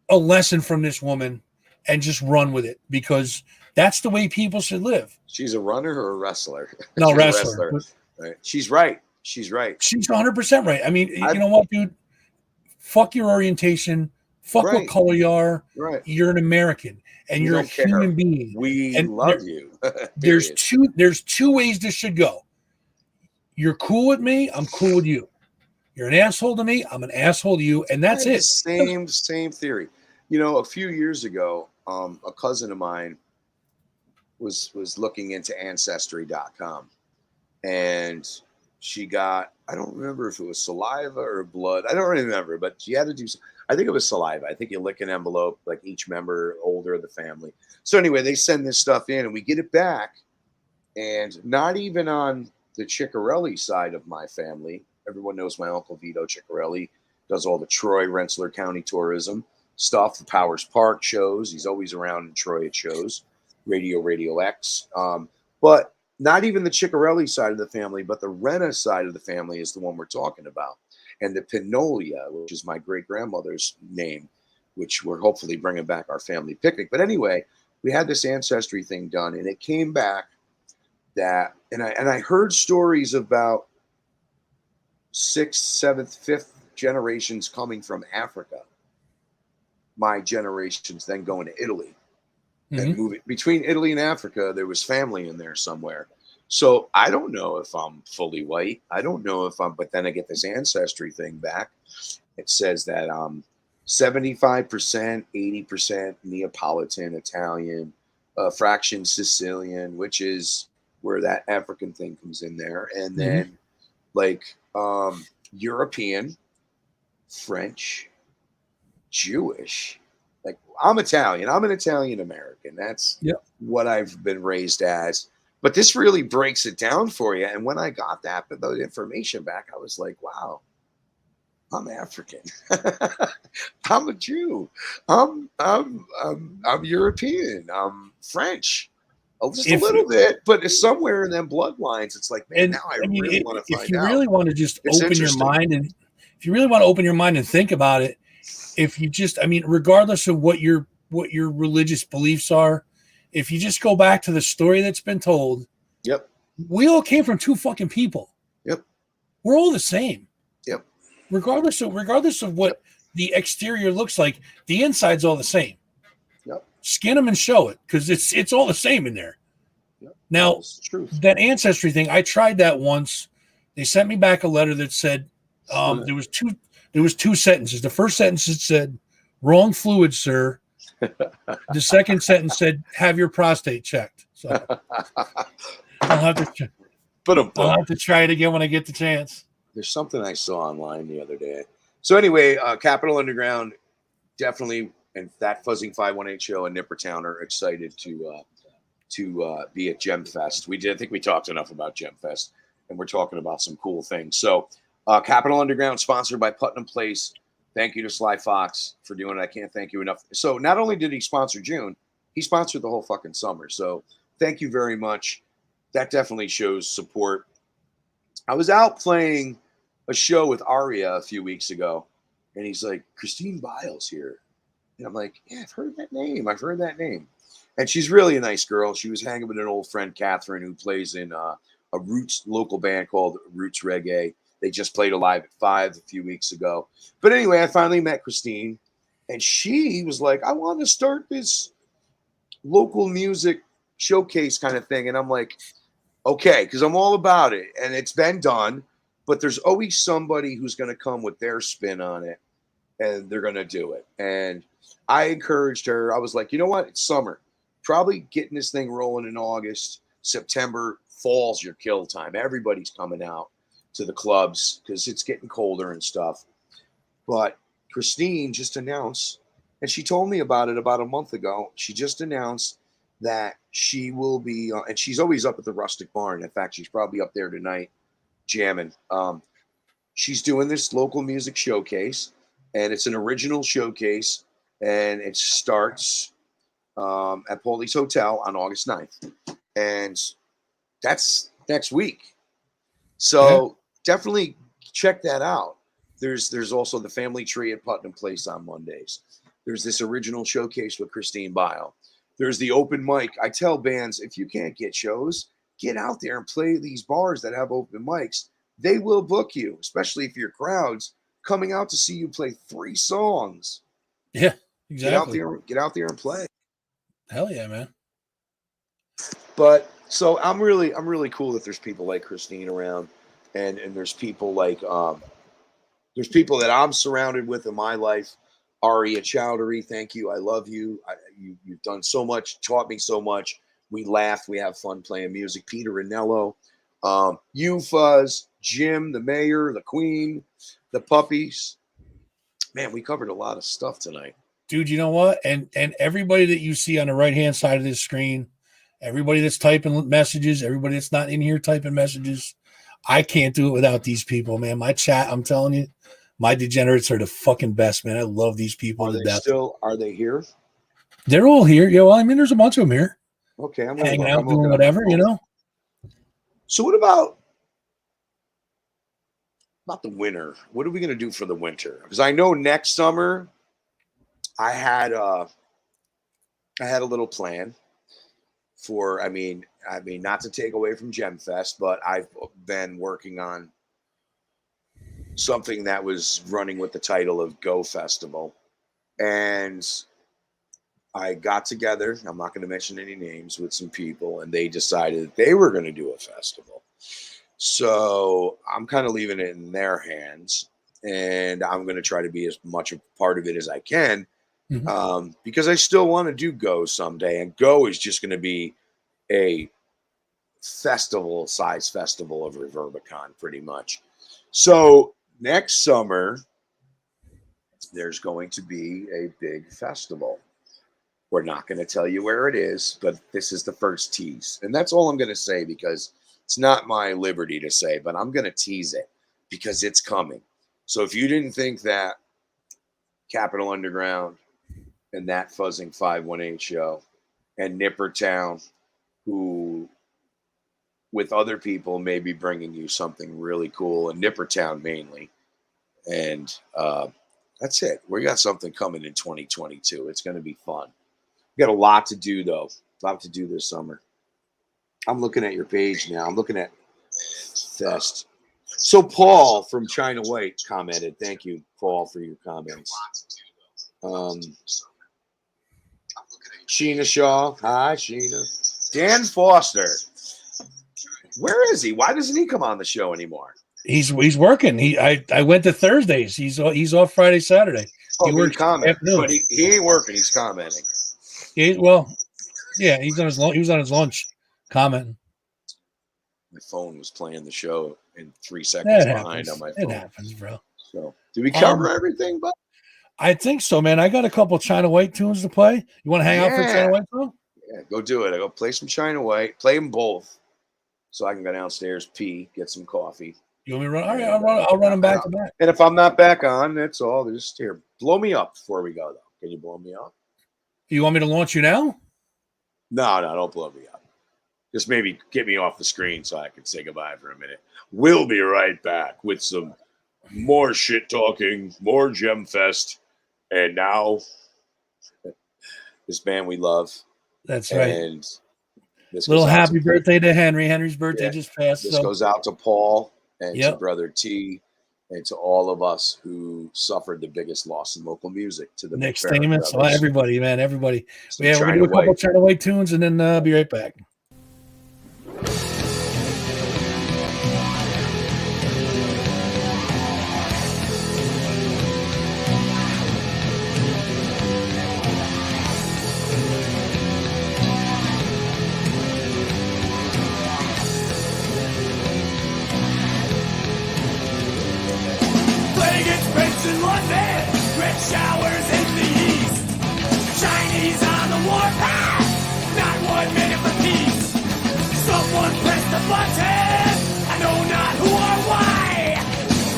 a lesson from this woman and just run with it, because that's the way people should live. She's a runner or a wrestler? No, wrestler. Right. She's right. She's 100% right. I mean, you know what, dude? Fuck your orientation. Fuck what color you are. Right. You're an American, and you're a human being. We love you. There's two ways this should go. You're cool with me. I'm cool with you. You're an asshole to me. I'm an asshole to you, and that's it. Same theory. A few years ago, a cousin of mine was looking into Ancestry.com, and she got, I don't remember if it was saliva or blood. I don't remember, but she had to do, I think it was saliva. I think you lick an envelope, like each member older of the family. So anyway, they send this stuff in and we get it back, and not even on the Ciccarelli side of my family. Everyone knows my Uncle Vito Ciccarelli does all the Troy, Rensselaer County tourism stuff, the Powers Park shows. He's always around in Troy at shows, Radio X. But not even the Ciccarelli side of the family, but the Renna side of the family is the one we're talking about. And the Pinolia, which is my great-grandmother's name, which we're hopefully bringing back our family picnic. But anyway, we had this ancestry thing done, and it came back that, and I heard stories about sixth, seventh, fifth generations coming from Africa. My generations then going to Italy and moving between Italy and Africa. There was family in there somewhere. So I don't know if I'm fully white. I don't know if I'm, but then I get this ancestry thing back. It says that 75%, 80% Neapolitan, Italian, fraction Sicilian, which is where that African thing comes in there. And then like European, French, Jewish. Like I'm Italian. I'm an Italian American. That's what I've been raised as. But this really breaks it down for you. And when I got the information back, I was like, wow, I'm African. I'm a Jew. I'm European. I'm French. Just a little bit, but it's somewhere in them bloodlines. It's like, man, now I really want to find out. If you really want to just open your mind, and if you really want to open your mind and think about it, if you just, I mean, regardless of what your religious beliefs are, if you just go back to the story that's been told, we all came from two fucking people. We're all the same. Regardless of what the exterior looks like, the inside's all the same. Skin them and show it, because it's all the same in there. Now, that ancestry thing, I tried that once. They sent me back a letter that said there was two sentences. The first sentence said, "Wrong fluid, sir." The second sentence said, "Have your prostate checked." So I'll have to try it again when I get the chance. There's something I saw online the other day. So anyway, Capital Underground definitely, and that Fuzzing 518 show and Nippertown are excited to be at Gemfest. I think we talked enough about Gemfest, and we're talking about some cool things. So Capital Underground, sponsored by Putnam Place. Thank you to Sly Fox for doing it. I can't thank you enough. So not only did he sponsor June, he sponsored the whole fucking summer. So thank you very much. That definitely shows support. I was out playing a show with Aria a few weeks ago, and he's like, "Christine Biles here." And I'm like, "Yeah, I've heard that name. And she's really a nice girl. She was hanging with an old friend, Catherine, who plays in a Roots local band called Roots Reggae. They just played a live at 5 a few weeks ago. But anyway, I finally met Christine, and she was like, "I want to start this local music showcase kind of thing." And I'm like, okay, because I'm all about it. And it's been done, but there's always somebody who's going to come with their spin on it, and they're going to do it. And I encouraged her. I was like, you know what? It's summer. Probably getting this thing rolling in August. September, fall's your kill time. Everybody's coming out to the clubs because it's getting colder and stuff. But Christine just announced, and she told me about it about a month ago. She just announced that she will be, and she's always up at the Rustic Barn. In fact, she's probably up there tonight jamming. She's doing this local music showcase, and it's an original showcase, and it starts at Paulie's Hotel on August 9th. And that's next week. So definitely check that out. There's also the family tree at Putnam Place on Mondays. There's this original showcase with Christine Bile. There's the open mic. I tell bands, if you can't get shows, get out there and play these bars that have open mics. They will book you, especially if your crowd's coming out to see you play 3 songs. Yeah, exactly. Get out there and play. Hell yeah, man. But so I'm really cool that there's people like Christine around, and there's people like there's people that I'm surrounded with in my life. Aria Chowdhury, thank you. I love you. You've done so much, taught me so much. We laugh, we have fun playing music. Peter Anello, you, Fuzz, Jim, the mayor, the queen, the puppies. Man, we covered a lot of stuff tonight. Dude, you know what? And everybody that you see on the right-hand side of this screen, everybody that's typing messages, everybody that's not in here typing messages, I can't do it without these people, man. My chat, I'm telling you, my degenerates are the fucking best, man. I love these people to death. Are they here? They're all here. Yeah, well, I mean, there's a bunch of them here. Okay, I'm hanging out, doing whatever, you know. So what about the winter? What are we going to do for the winter? Because I know next summer I had a little plan for. I mean, not to take away from Gemfest, but I've been working on something that was running with the title of Go Festival, and I got together. I'm not going to mention any names with some people, and they decided that they were going to do a festival. So I'm kind of leaving it in their hands, and I'm going to try to be as much a part of it as I can, because I still want to do Go someday, and Go is just going to be a size festival of Reverbicon, pretty much. So next summer, there's going to be a big festival. We're not going to tell you where it is, but this is the first tease. And that's all I'm going to say, because it's not my liberty to say, but I'm going to tease it because it's coming. So if you didn't think that Capital Underground and that Fuzzing 518 show and Nippertown, who with other people may be bringing you something really cool, and Nippertown mainly, and that's it. We got something coming in 2022. It's going to be fun. We got a lot to do, though. A lot to do this summer. I'm looking at your page now. I'm looking at Fest. So Paul from China White commented. Thank you, Paul, for your comments. Sheena Shaw. Hi, Sheena. Dan Foster. Where is he? Why doesn't he come on the show anymore? He's working. I went to Thursdays. He's off Friday, Saturday. He works comment, but he ain't working. He's commenting. He was on his lunch commenting. My phone was playing the show in 3 seconds behind on my phone. It happens, bro. So, did we cover everything, bud? I think so, man. I got a couple China White tunes to play. You want to hang out for China White song? Yeah, go do it. I go play some China White. Play them both, so I can go downstairs, pee, get some coffee. You want me to run? All right, I'll run them back to back. And if I'm not back on, that's all. Just here, blow me up before we go, though. Can you blow me up? You want me to launch you now? No, don't blow me up. Just maybe get me off the screen so I can say goodbye for a minute. We'll be right back with some more shit talking, more Gemfest, and now this band we love. That's right. And this little happy birthday to Henry. Henry's birthday just passed. This goes out to Paul and to Brother T, and to all of us who suffered the biggest loss in local music. To the Nick Stamos, everybody, man, everybody. We're gonna do a couple China White tunes and then be right back. In London, red showers in the east. Chinese on the warpath, not 1 minute for peace. Someone press the button, I know not who or why.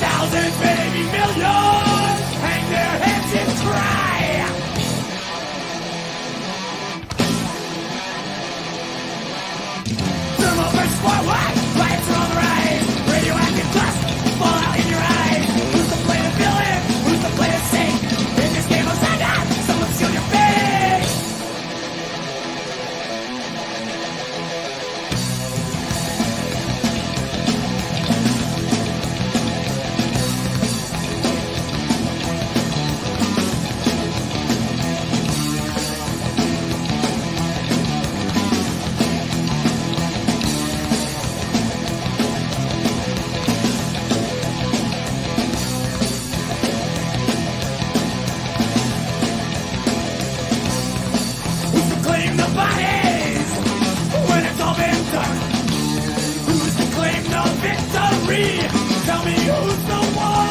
Thousands, maybe millions, hang their heads and cry. Thermal burst forward, lights are on the rise. Radioactive dust, fall out in your eyes. Who's to play the villain? Who's to play the saint? In this game of Sega, someone steal your face. Tell me who's the one.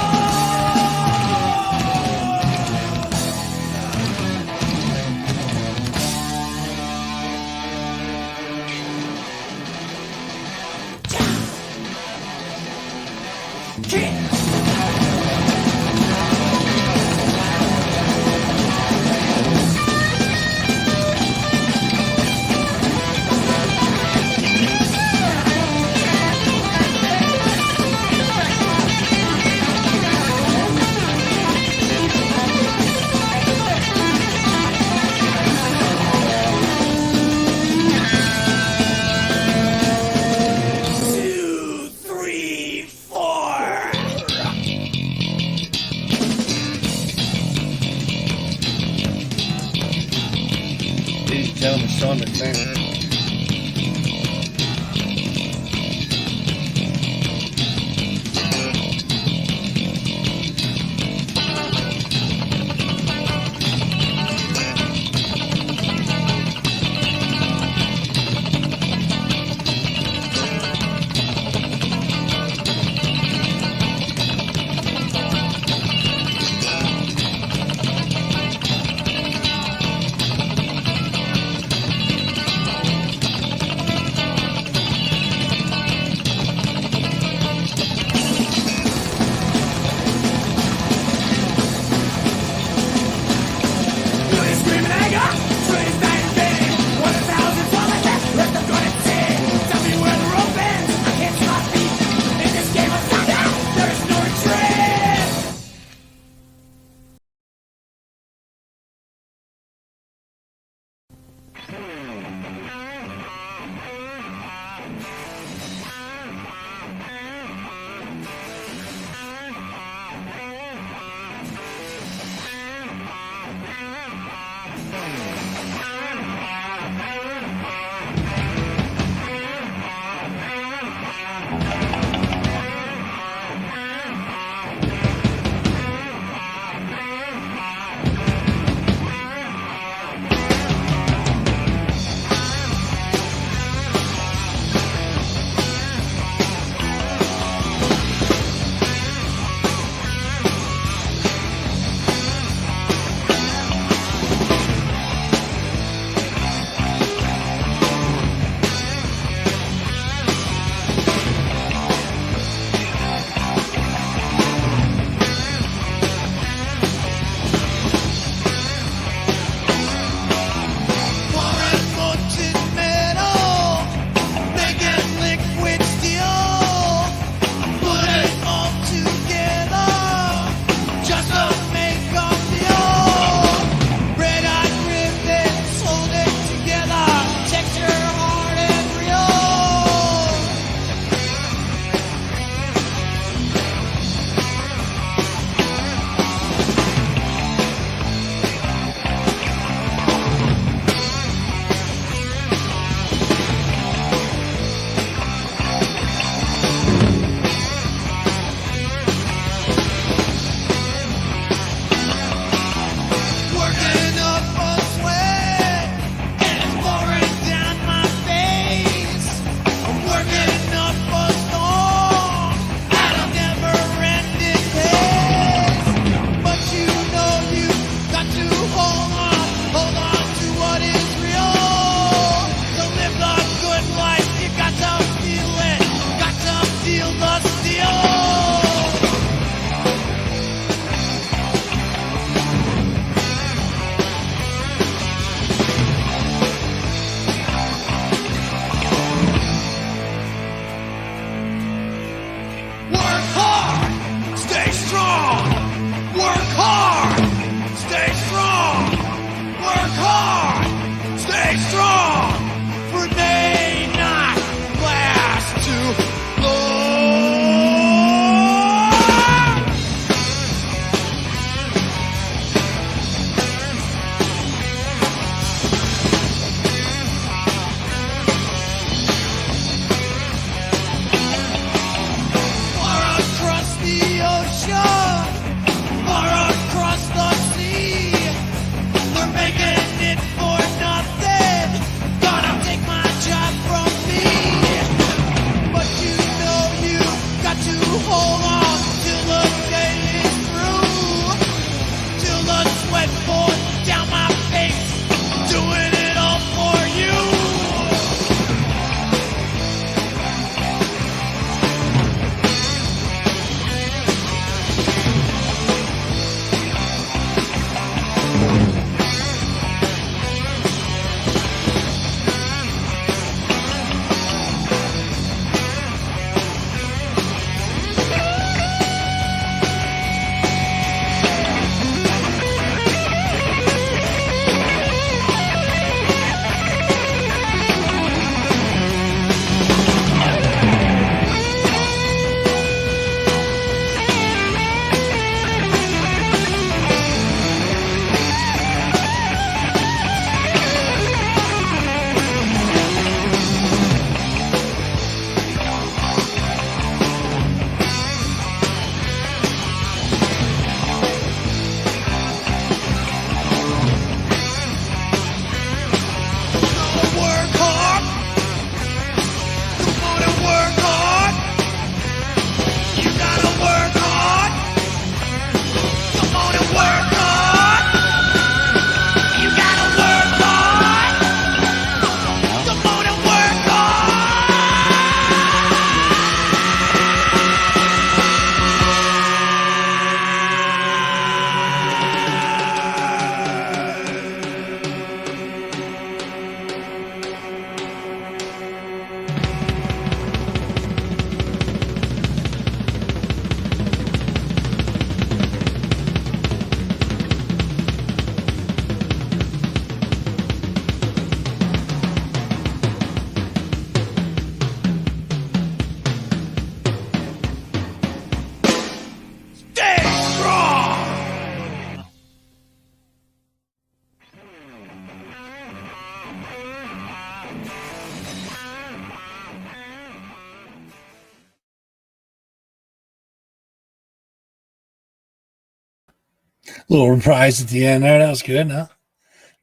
Little reprise at the end there. That was good, huh?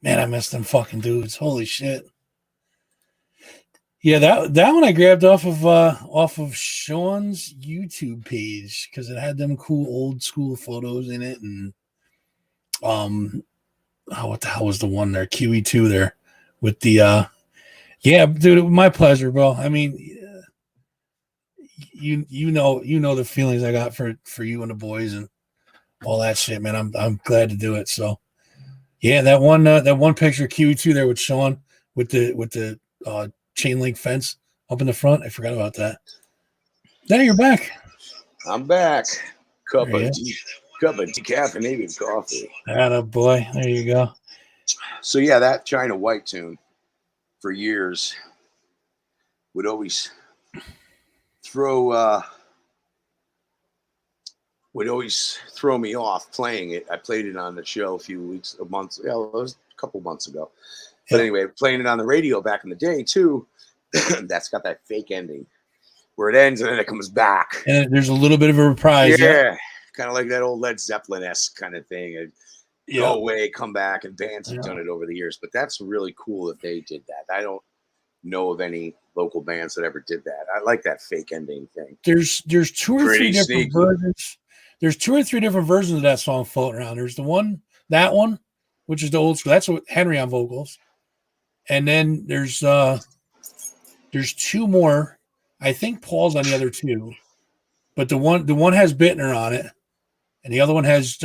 Man, I missed them fucking dudes. Holy shit. Yeah, that one I grabbed off of Sean's YouTube page because it had them cool old school photos in it, and what the hell was the one there? QE2 there with the yeah, dude, my pleasure, bro. I mean, you know the feelings I got for you and the boys and all that shit, man. I'm glad to do it. So yeah, that one picture of QE2 there with Sean with the chain link fence up in the front. I forgot about that. Now you're back. I'm back. Cup of decaffeinated coffee. Atta boy. There you go. So yeah, that China White tune for years would always throw me off playing it. I played it on the show it was a couple months ago. But anyway, playing it on the radio back in the day too, that's got that fake ending where it ends and then it comes back. And there's a little bit of a reprise. Yeah. Kind of like that old Led Zeppelin-esque kind of thing. Go away, come back, and bands have done it over the years. But that's really cool that they did that. I don't know of any local bands that ever did that. I like that fake ending thing. There's two or three different versions. There's two or three different versions of that song floating around. There's that one, which is the old school. That's what Henry on vocals. And then there's two more. I think Paul's on the other two, but the one has Bittner on it, and the other one has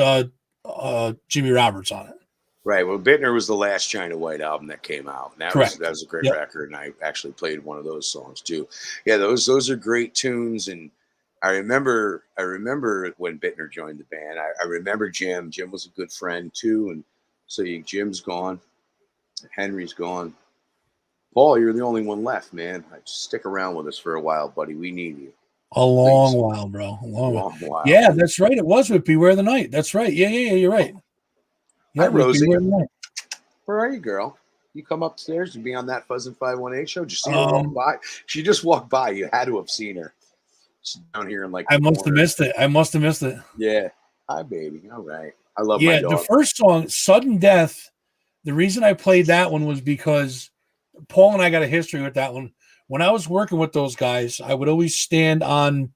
Jimmy Roberts on it. Right. Well, Bittner was the last China White album that came out. That was a great record, and I actually played one of those songs too. Yeah, those are great tunes, and I remember when Bittner joined the band. I remember Jim. Jim was a good friend too, and so Jim's gone, Henry's gone. Paul, you're the only one left, man. Stick around with us for a while, buddy. We need you. A long while, bro. A long while. Yeah, that's right. It was with Beware the Night. That's right. Yeah, you're right. Hi, Rosie. Where are you, girl? You come upstairs to be on that Fuzz and 518 show? Did you see her walk by? She just walked by. You had to have seen her. She's down here in I must have missed it. Yeah. Hi, baby. All right. I love my dog. The first song, Sudden Death, the reason I played that one was because Paul and I got a history with that one. When I was working with those guys, I would always stand on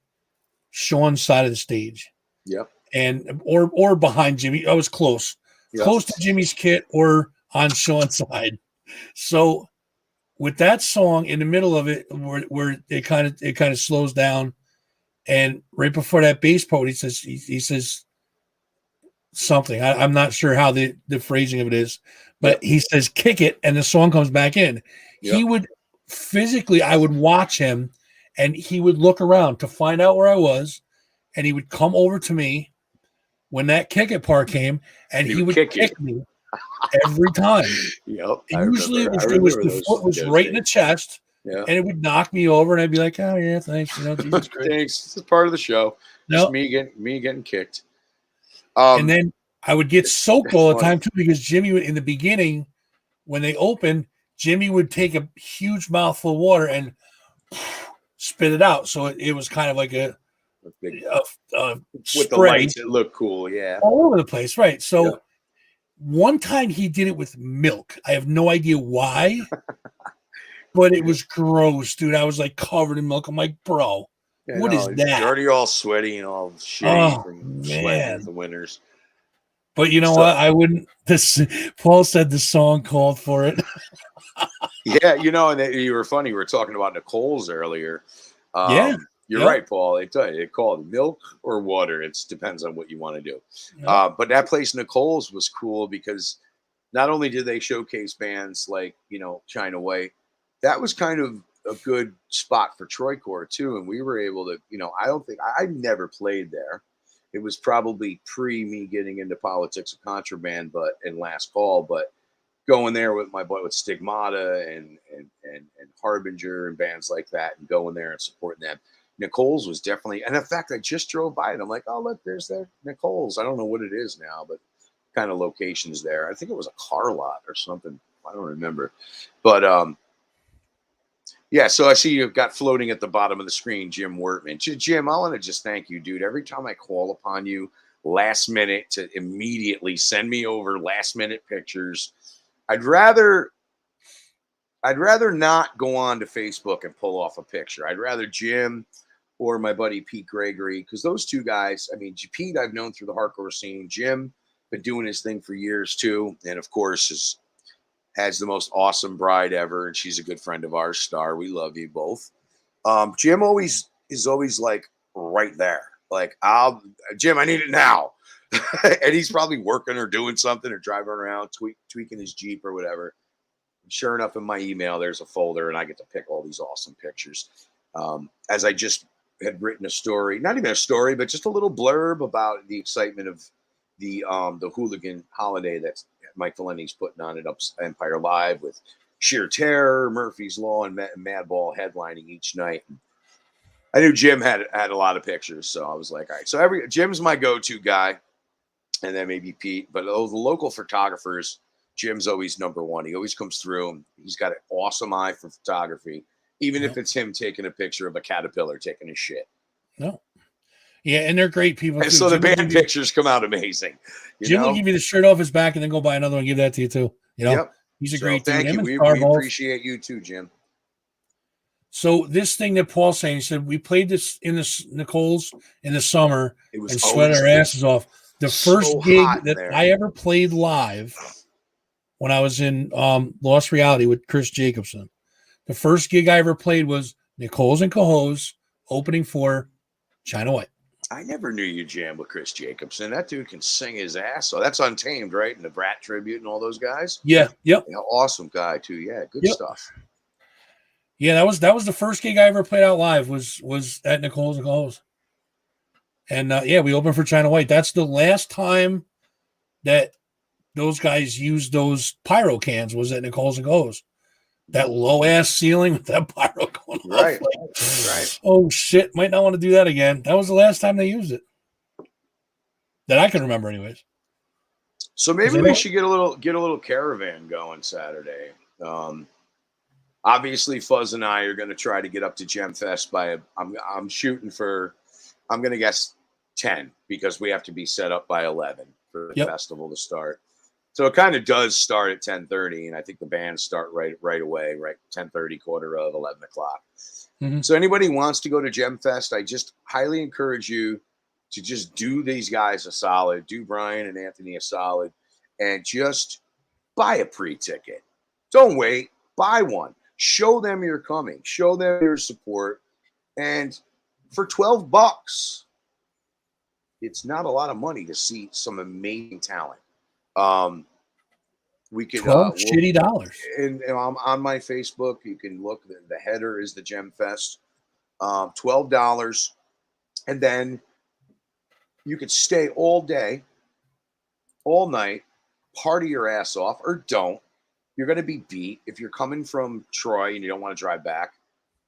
Sean's side of the stage. Yep. And or behind Jimmy. I was close. Yep. Close to Jimmy's kit or on Sean's side. So with that song in the middle of it, where it kind of slows down, and right before that bass part, he says something. I'm not sure how the phrasing of it is, but he says kick it, and the song comes back in. Yep. He would physically, I would watch him, and he would look around to find out where I was, and he would come over to me when that kick it part came, and he would kick me every time. Yep. Usually the foot was right in the chest, and it would knock me over, and I'd be like, "Oh yeah, thanks, Jesus Christ." Thanks. This is part of the show. Just me getting kicked. And then I would get soaked all the time too, because Jimmy would, in the beginning, when they opened, Jimmy would take a huge mouthful of water and spit it out. So it was kind of like a with the lights, it looked cool, all over the place, right? So one time he did it with milk. I have no idea why, but it was gross, dude. I was like covered in milk. I'm like, bro, what is that? You're already all sweaty and all shitty from sweating the winters. But you know what? I wouldn't. Paul said the song called for it. Yeah, and you were funny. We were talking about Nicole's earlier. You're right, Paul. They call it milk or water. It depends on what you want to do. But that place, Nicole's, was cool because not only did they showcase bands like, China White, that was kind of a good spot for Troycore too. And we were able to, I never played there. It was probably pre me getting into Politics of Contraband, and Last Call, but going there with my boy with Stigmata and Harbinger and bands like that, and going there and supporting them. Nicole's was definitely, and in fact, I just drove by it. I'm like, oh, look, there's their Nicole's. I don't know what it is now, but kind of locations there. I think it was a car lot or something. I don't remember. But yeah, so I see you've got floating at the bottom of the screen, Jim Wortman. Jim, I want to just thank you, dude. Every time I call upon you last minute to immediately send me over last minute pictures. I'd rather not go on to Facebook and pull off a picture. I'd rather Jim or my buddy Pete Gregory, because those two guys, I mean, Pete I've known through the hardcore scene. Jim been doing his thing for years too, and of course has the most awesome bride ever, and she's a good friend of ours, Star. We love you both. Jim is always like right there. Like, Jim, I need it now. And he's probably working or doing something or driving around, tweaking his Jeep or whatever. And sure enough, in my email, there's a folder and I get to pick all these awesome pictures. As I just had written a story, not even a story, but just a little blurb about the excitement of the hooligan holiday that Mike Valenti's putting on at Empire Live with Sheer Terror, Murphy's Law, and Madball headlining each night. I knew Jim had a lot of pictures, so I was like, all right. So Jim's my go-to guy, and then maybe Pete. But the local photographers, Jim's always number one. He always comes through, and he's got an awesome eye for photography, even if it's him taking a picture of a caterpillar taking a shit. No. Yeah, and they're great people. And so the band pictures come out amazing. Jim will give you the shirt off his back and then go buy another one and give that to you too. You know, yep. He's a great dude. Thank you. We appreciate you too, Jim. So this thing that Paul's saying, he said, we played this in the Nicole's in the summer and sweat our asses off. The first gig that I ever played live when I was in Lost Reality with Chris Jacobson, the first gig I ever played was Nicole's and Cohoes opening for China White. I never knew you jammed with Chris Jacobson. That dude can sing his ass off. That's Untamed, right? And the Brat Tribute and all those guys. Yeah. Yep. Yeah, awesome guy too. Yeah. Good stuff. Yeah, that was the first gig I ever played out live was at Nicole's and Cohoes. And we opened for China White. That's the last time that those guys used those pyro cans was at Nicole's and Cohoes. That low ass ceiling with that pyro going off. Right. Right. Oh shit! Might not want to do that again. That was the last time they used it that I can remember, anyways. So maybe we should get a little caravan going Saturday. Obviously, Fuzz and I are going to try to get up to Gemfest by I'm shooting for, I'm going to guess 10 because we have to be set up by 11 for the festival to start. So it kind of does start at 10:30, and I think the bands start right away, right 10:30, quarter of 11 o'clock. Mm-hmm. So anybody who wants to go to Gemfest, I just highly encourage you to just do these guys a solid, do Brian and Anthony a solid, and just buy a pre-ticket. Don't wait, buy one. Show them you're coming. Show them your support. And for $12, it's not a lot of money to see some amazing talent. We could $12 dollars. And on my Facebook, you can look. The header is the Gemfest. $12, and then you could stay all day, all night, party your ass off, or don't. You're going to be beat if you're coming from Troy and you don't want to drive back.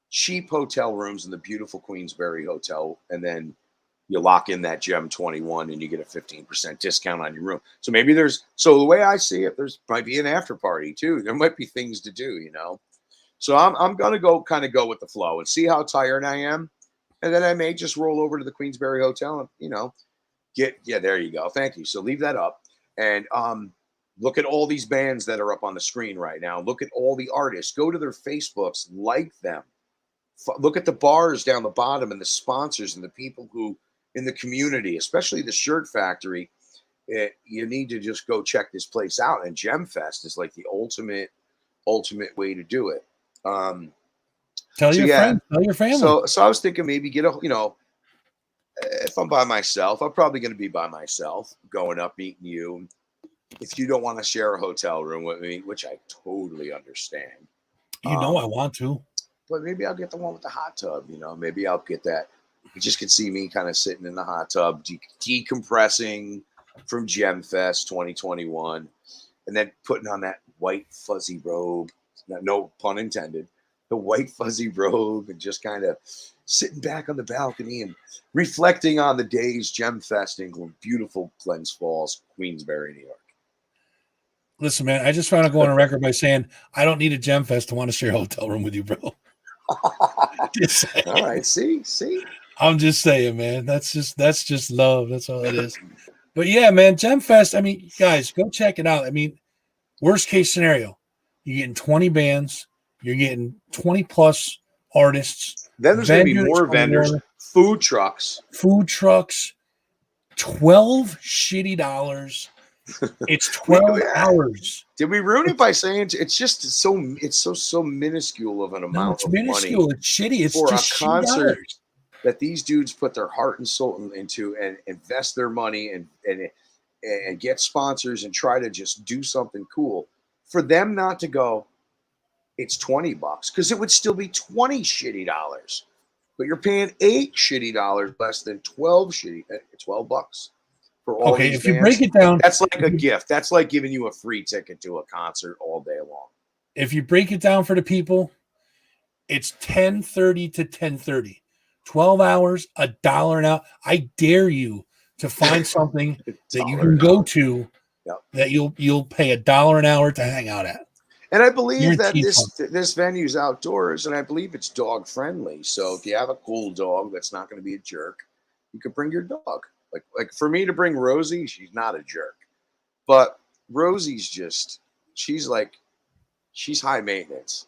Cheap hotel rooms in the beautiful Queensberry Hotel, and then you lock in that Gem 21 and you get a 15% discount on your room. So maybe so the way I see it, there's might be an after party too. There might be things to do, you know? So I'm going to go with the flow and see how tired I am. And then I may just roll over to the Queensberry Hotel and, you know, there you go. Thank you. So leave that up and, look at all these bands that are up on the screen right now. Look at all the artists. Go to their Facebooks, like them. Look at the bars down the bottom and the sponsors and the people who in the community, especially the Shirt Factory. You need to just go check this place out. And Gemfest is like the ultimate way to do it. Tell your friends, tell your family. So I was thinking maybe if I'm by myself, I'm probably going to be by myself, going up, meeting you. If you don't want to share a hotel room with me, which I totally understand. I want to. But maybe I'll get the one with the hot tub, you know. Maybe I'll get that. You just can see me kind of sitting in the hot tub, decompressing from Gemfest 2021, and then putting on that white fuzzy robe. No pun intended. The white fuzzy robe, and just kind of sitting back on the balcony and reflecting on the days Gemfest in beautiful Glens Falls, Queensberry, New York. Listen, man, I just want to go on a record by saying I don't need a Gemfest to want to share a hotel room with you, bro. All right, see. I'm just saying, man. That's just love. That's all it is. But yeah, man, Gemfest. I mean, guys, go check it out. I mean, worst case scenario, you're getting 20 bands, you're getting 20 plus artists. Then there's going to be more vendors, galore, food trucks, 12 shitty dollars. It's 12 hours. Did we ruin it by saying it's just so minuscule of an amount of minuscule. money? It's shitty. It's for just a concert $shitty. that these dudes put their heart and soul into and invest their money and get sponsors and try to just do something cool. For them not to go, it's $20 because it would still be 20 shitty dollars, but you're paying $8 shitty dollars less than 12 bucks for all. Okay, these if you bands. break it down, that's like a gift. That's like giving you a free ticket to a concert all day long. If you break it down for the people, it's 10:30 to 10:30, 12 hours, $1 an hour. I dare you to find something that you can go to that you'll pay $1 an hour to hang out at. And I believe that this venue's outdoors, and I believe it's dog friendly. So if you have a cool dog that's not going to be a jerk, you could bring your dog. Like for me to bring Rosie, she's not a jerk, but Rosie's she's high maintenance.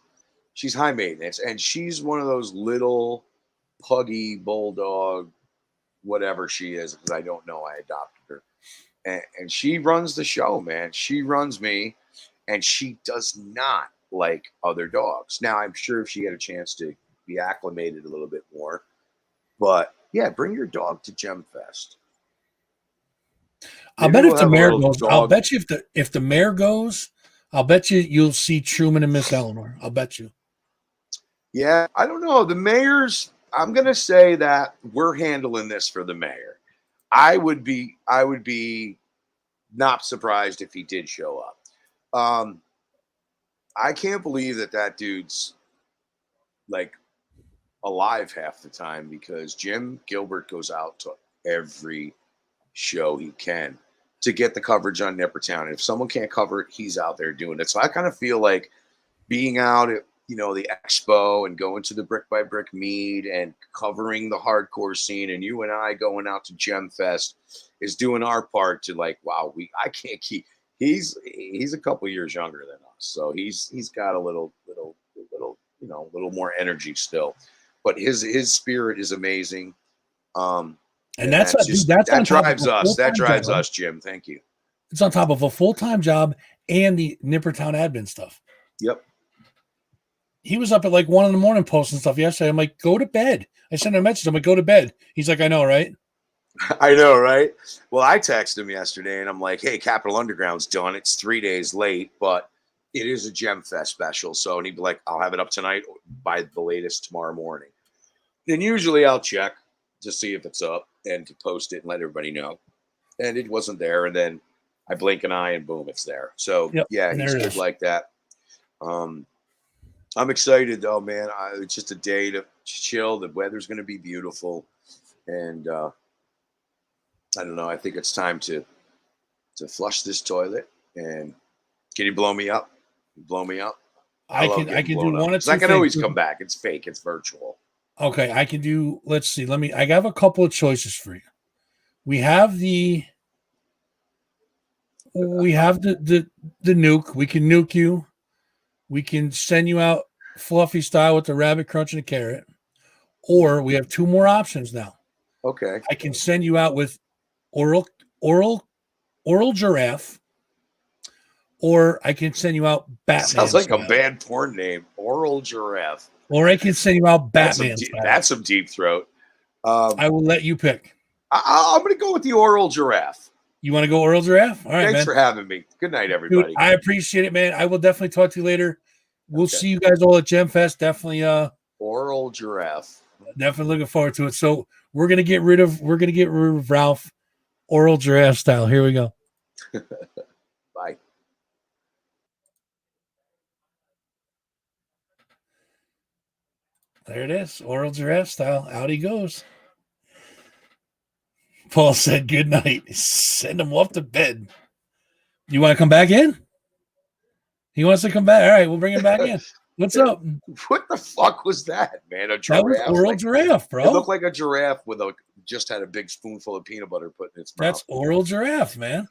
She's high maintenance, and she's one of those little puggy bulldog, whatever she is, because I don't know. I adopted her, and she runs the show, man. She runs me. And she does not like other dogs. Now, I'm sure if she had a chance to be acclimated a little bit more. But, yeah, bring your dog to Gemfest. I'll bet if the mayor goes, I'll bet you if the mayor goes, I'll bet you'll see Truman and Miss Eleanor. I'll bet you. Yeah, I don't know. The mayor's, I'm going to say that we're handling this for the mayor. I would be not surprised if he did show up. I can't believe that dude's like alive half the time because Jim Gilbert goes out to every show he can to get the coverage on Nippertown. And if someone can't cover it, he's out there doing it. So I kind of feel like being out at, the expo and going to the Brick by Brick meet and covering the hardcore scene and you and I going out to Gemfest is doing our part to like, wow, I can't keep. He's a couple years younger than us, so he's got a little more energy still, but his spirit is amazing. And that drives us. That drives us, Jim. Thank you. It's on top of a full-time job and the Nippertown admin stuff. Yep. He was up at like 1 a.m. posting stuff yesterday. I'm like, go to bed. I sent him a message. I'm like, go to bed. He's like, I know, right? I know, right? Well, I texted him yesterday, and I'm like, hey, Capital Underground's done. It's 3 days late, but it is a Gemfest special. So, and he'd be like, I'll have it up tonight by the latest tomorrow morning. And usually I'll check to see if it's up and to post it and let everybody know. And it wasn't there. And then I blink an eye, and boom, it's there. So, yeah, he's good like that. I'm excited, though, man. It's just a day to chill. The weather's going to be beautiful. And, I don't know. I think it's time to flush this toilet. And can you blow me up? Blow me up. I can do one or two. I can always come back. It's fake. It's virtual. Okay, I can do. Let's see. I have a couple of choices for you. We have the nuke. We can nuke you. We can send you out fluffy style with the rabbit crunch and a carrot. Or we have two more options now. Okay. I can send you out with oral giraffe, or I can send you out Batman. Sounds like a bad porn name, oral giraffe. Or I can send you out Batman. That's some deep throat. I will let you pick. I'm going to go with the oral giraffe. You want to go oral giraffe? All right, Thanks for having me. Good night, everybody. Dude, I appreciate it, man. I will definitely talk to you later. We'll see you guys all at Gemfest. Definitely. Oral giraffe. Definitely looking forward to it. So we're gonna get rid of Ralph, oral giraffe style. Here we go. Bye. There it is, oral giraffe style. Out he goes. Paul said good night. Send him off to bed. You want to come back in? He wants to come back. All right, we'll bring him back in. What's up? What the fuck was that, man? A giraffe? That was oral giraffe, bro. It looked like a giraffe with a just had a big spoonful of peanut butter put in its mouth. That's Oral Giraffe, man.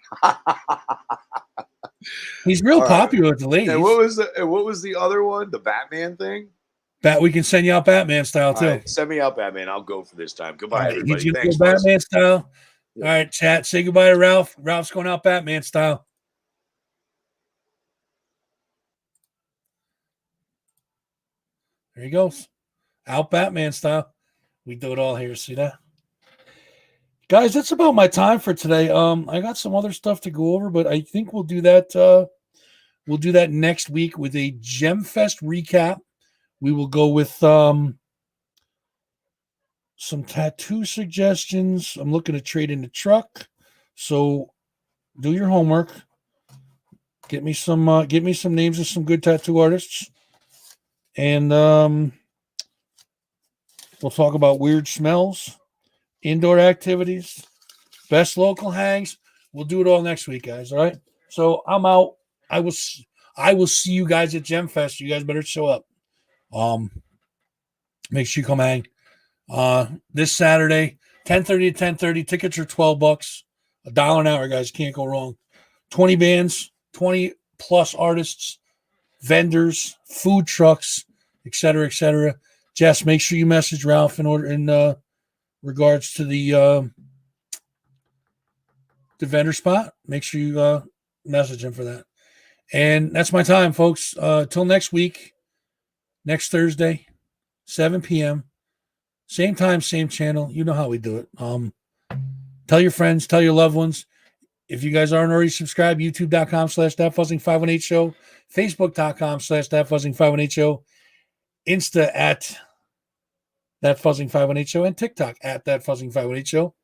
He's real All popular with the ladies. And what was the other one? The Batman thing? We can send you out Batman style too. All right, send me out Batman. I'll go for this time. Goodbye, Right, everybody. he's Thanks, go Buzz. Batman style. Yeah. All right, chat. Say goodbye to Ralph. Ralph's going out Batman style. There he goes. Out Batman style. We do it all here. See that? Guys, that's about my time for today. I got some other stuff to go over, but I think we'll do that. We'll do that next week with a Gemfest recap. We will go with some tattoo suggestions. I'm looking to trade in the truck, so do your homework. Get me some names of some good tattoo artists, and we'll talk about weird smells, indoor activities, best local hangs. We'll do it all next week, guys. All right. So I'm out. I will see you guys at Gemfest. You guys better show up. Make sure you come hang. This Saturday, 10:30 to 10:30. Tickets are $12. $1 an hour, guys. Can't go wrong. 20 bands, 20 plus artists, vendors, food trucks, etc., etc. Jess, make sure you message Ralph in regards to the vendor spot. Make sure you message him for that. And that's my time, folks. Till next week, next Thursday, 7 p.m. Same time, same channel. You know how we do it. Tell your friends, tell your loved ones. If you guys aren't already subscribed, youtube.com/thatfuzzing518 show, facebook.com/thatfuzzing518 show, Insta at thatfuzzing518 show, and TikTok at thatfuzzing518 show.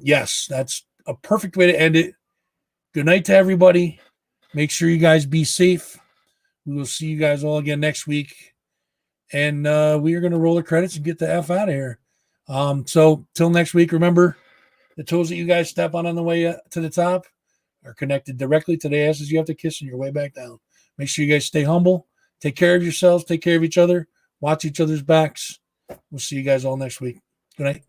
Yes, that's a perfect way to end it. Good night to everybody. Make sure you guys be safe. We will see you guys all again next week. And we are going to roll the credits and get the F out of here. So till next week, remember, the toes that you guys step on the way to the top are connected directly to the asses you have to kiss on your way back down. Make sure you guys stay humble. Take care of yourselves. Take care of each other. Watch each other's backs. We'll see you guys all next week. Good night.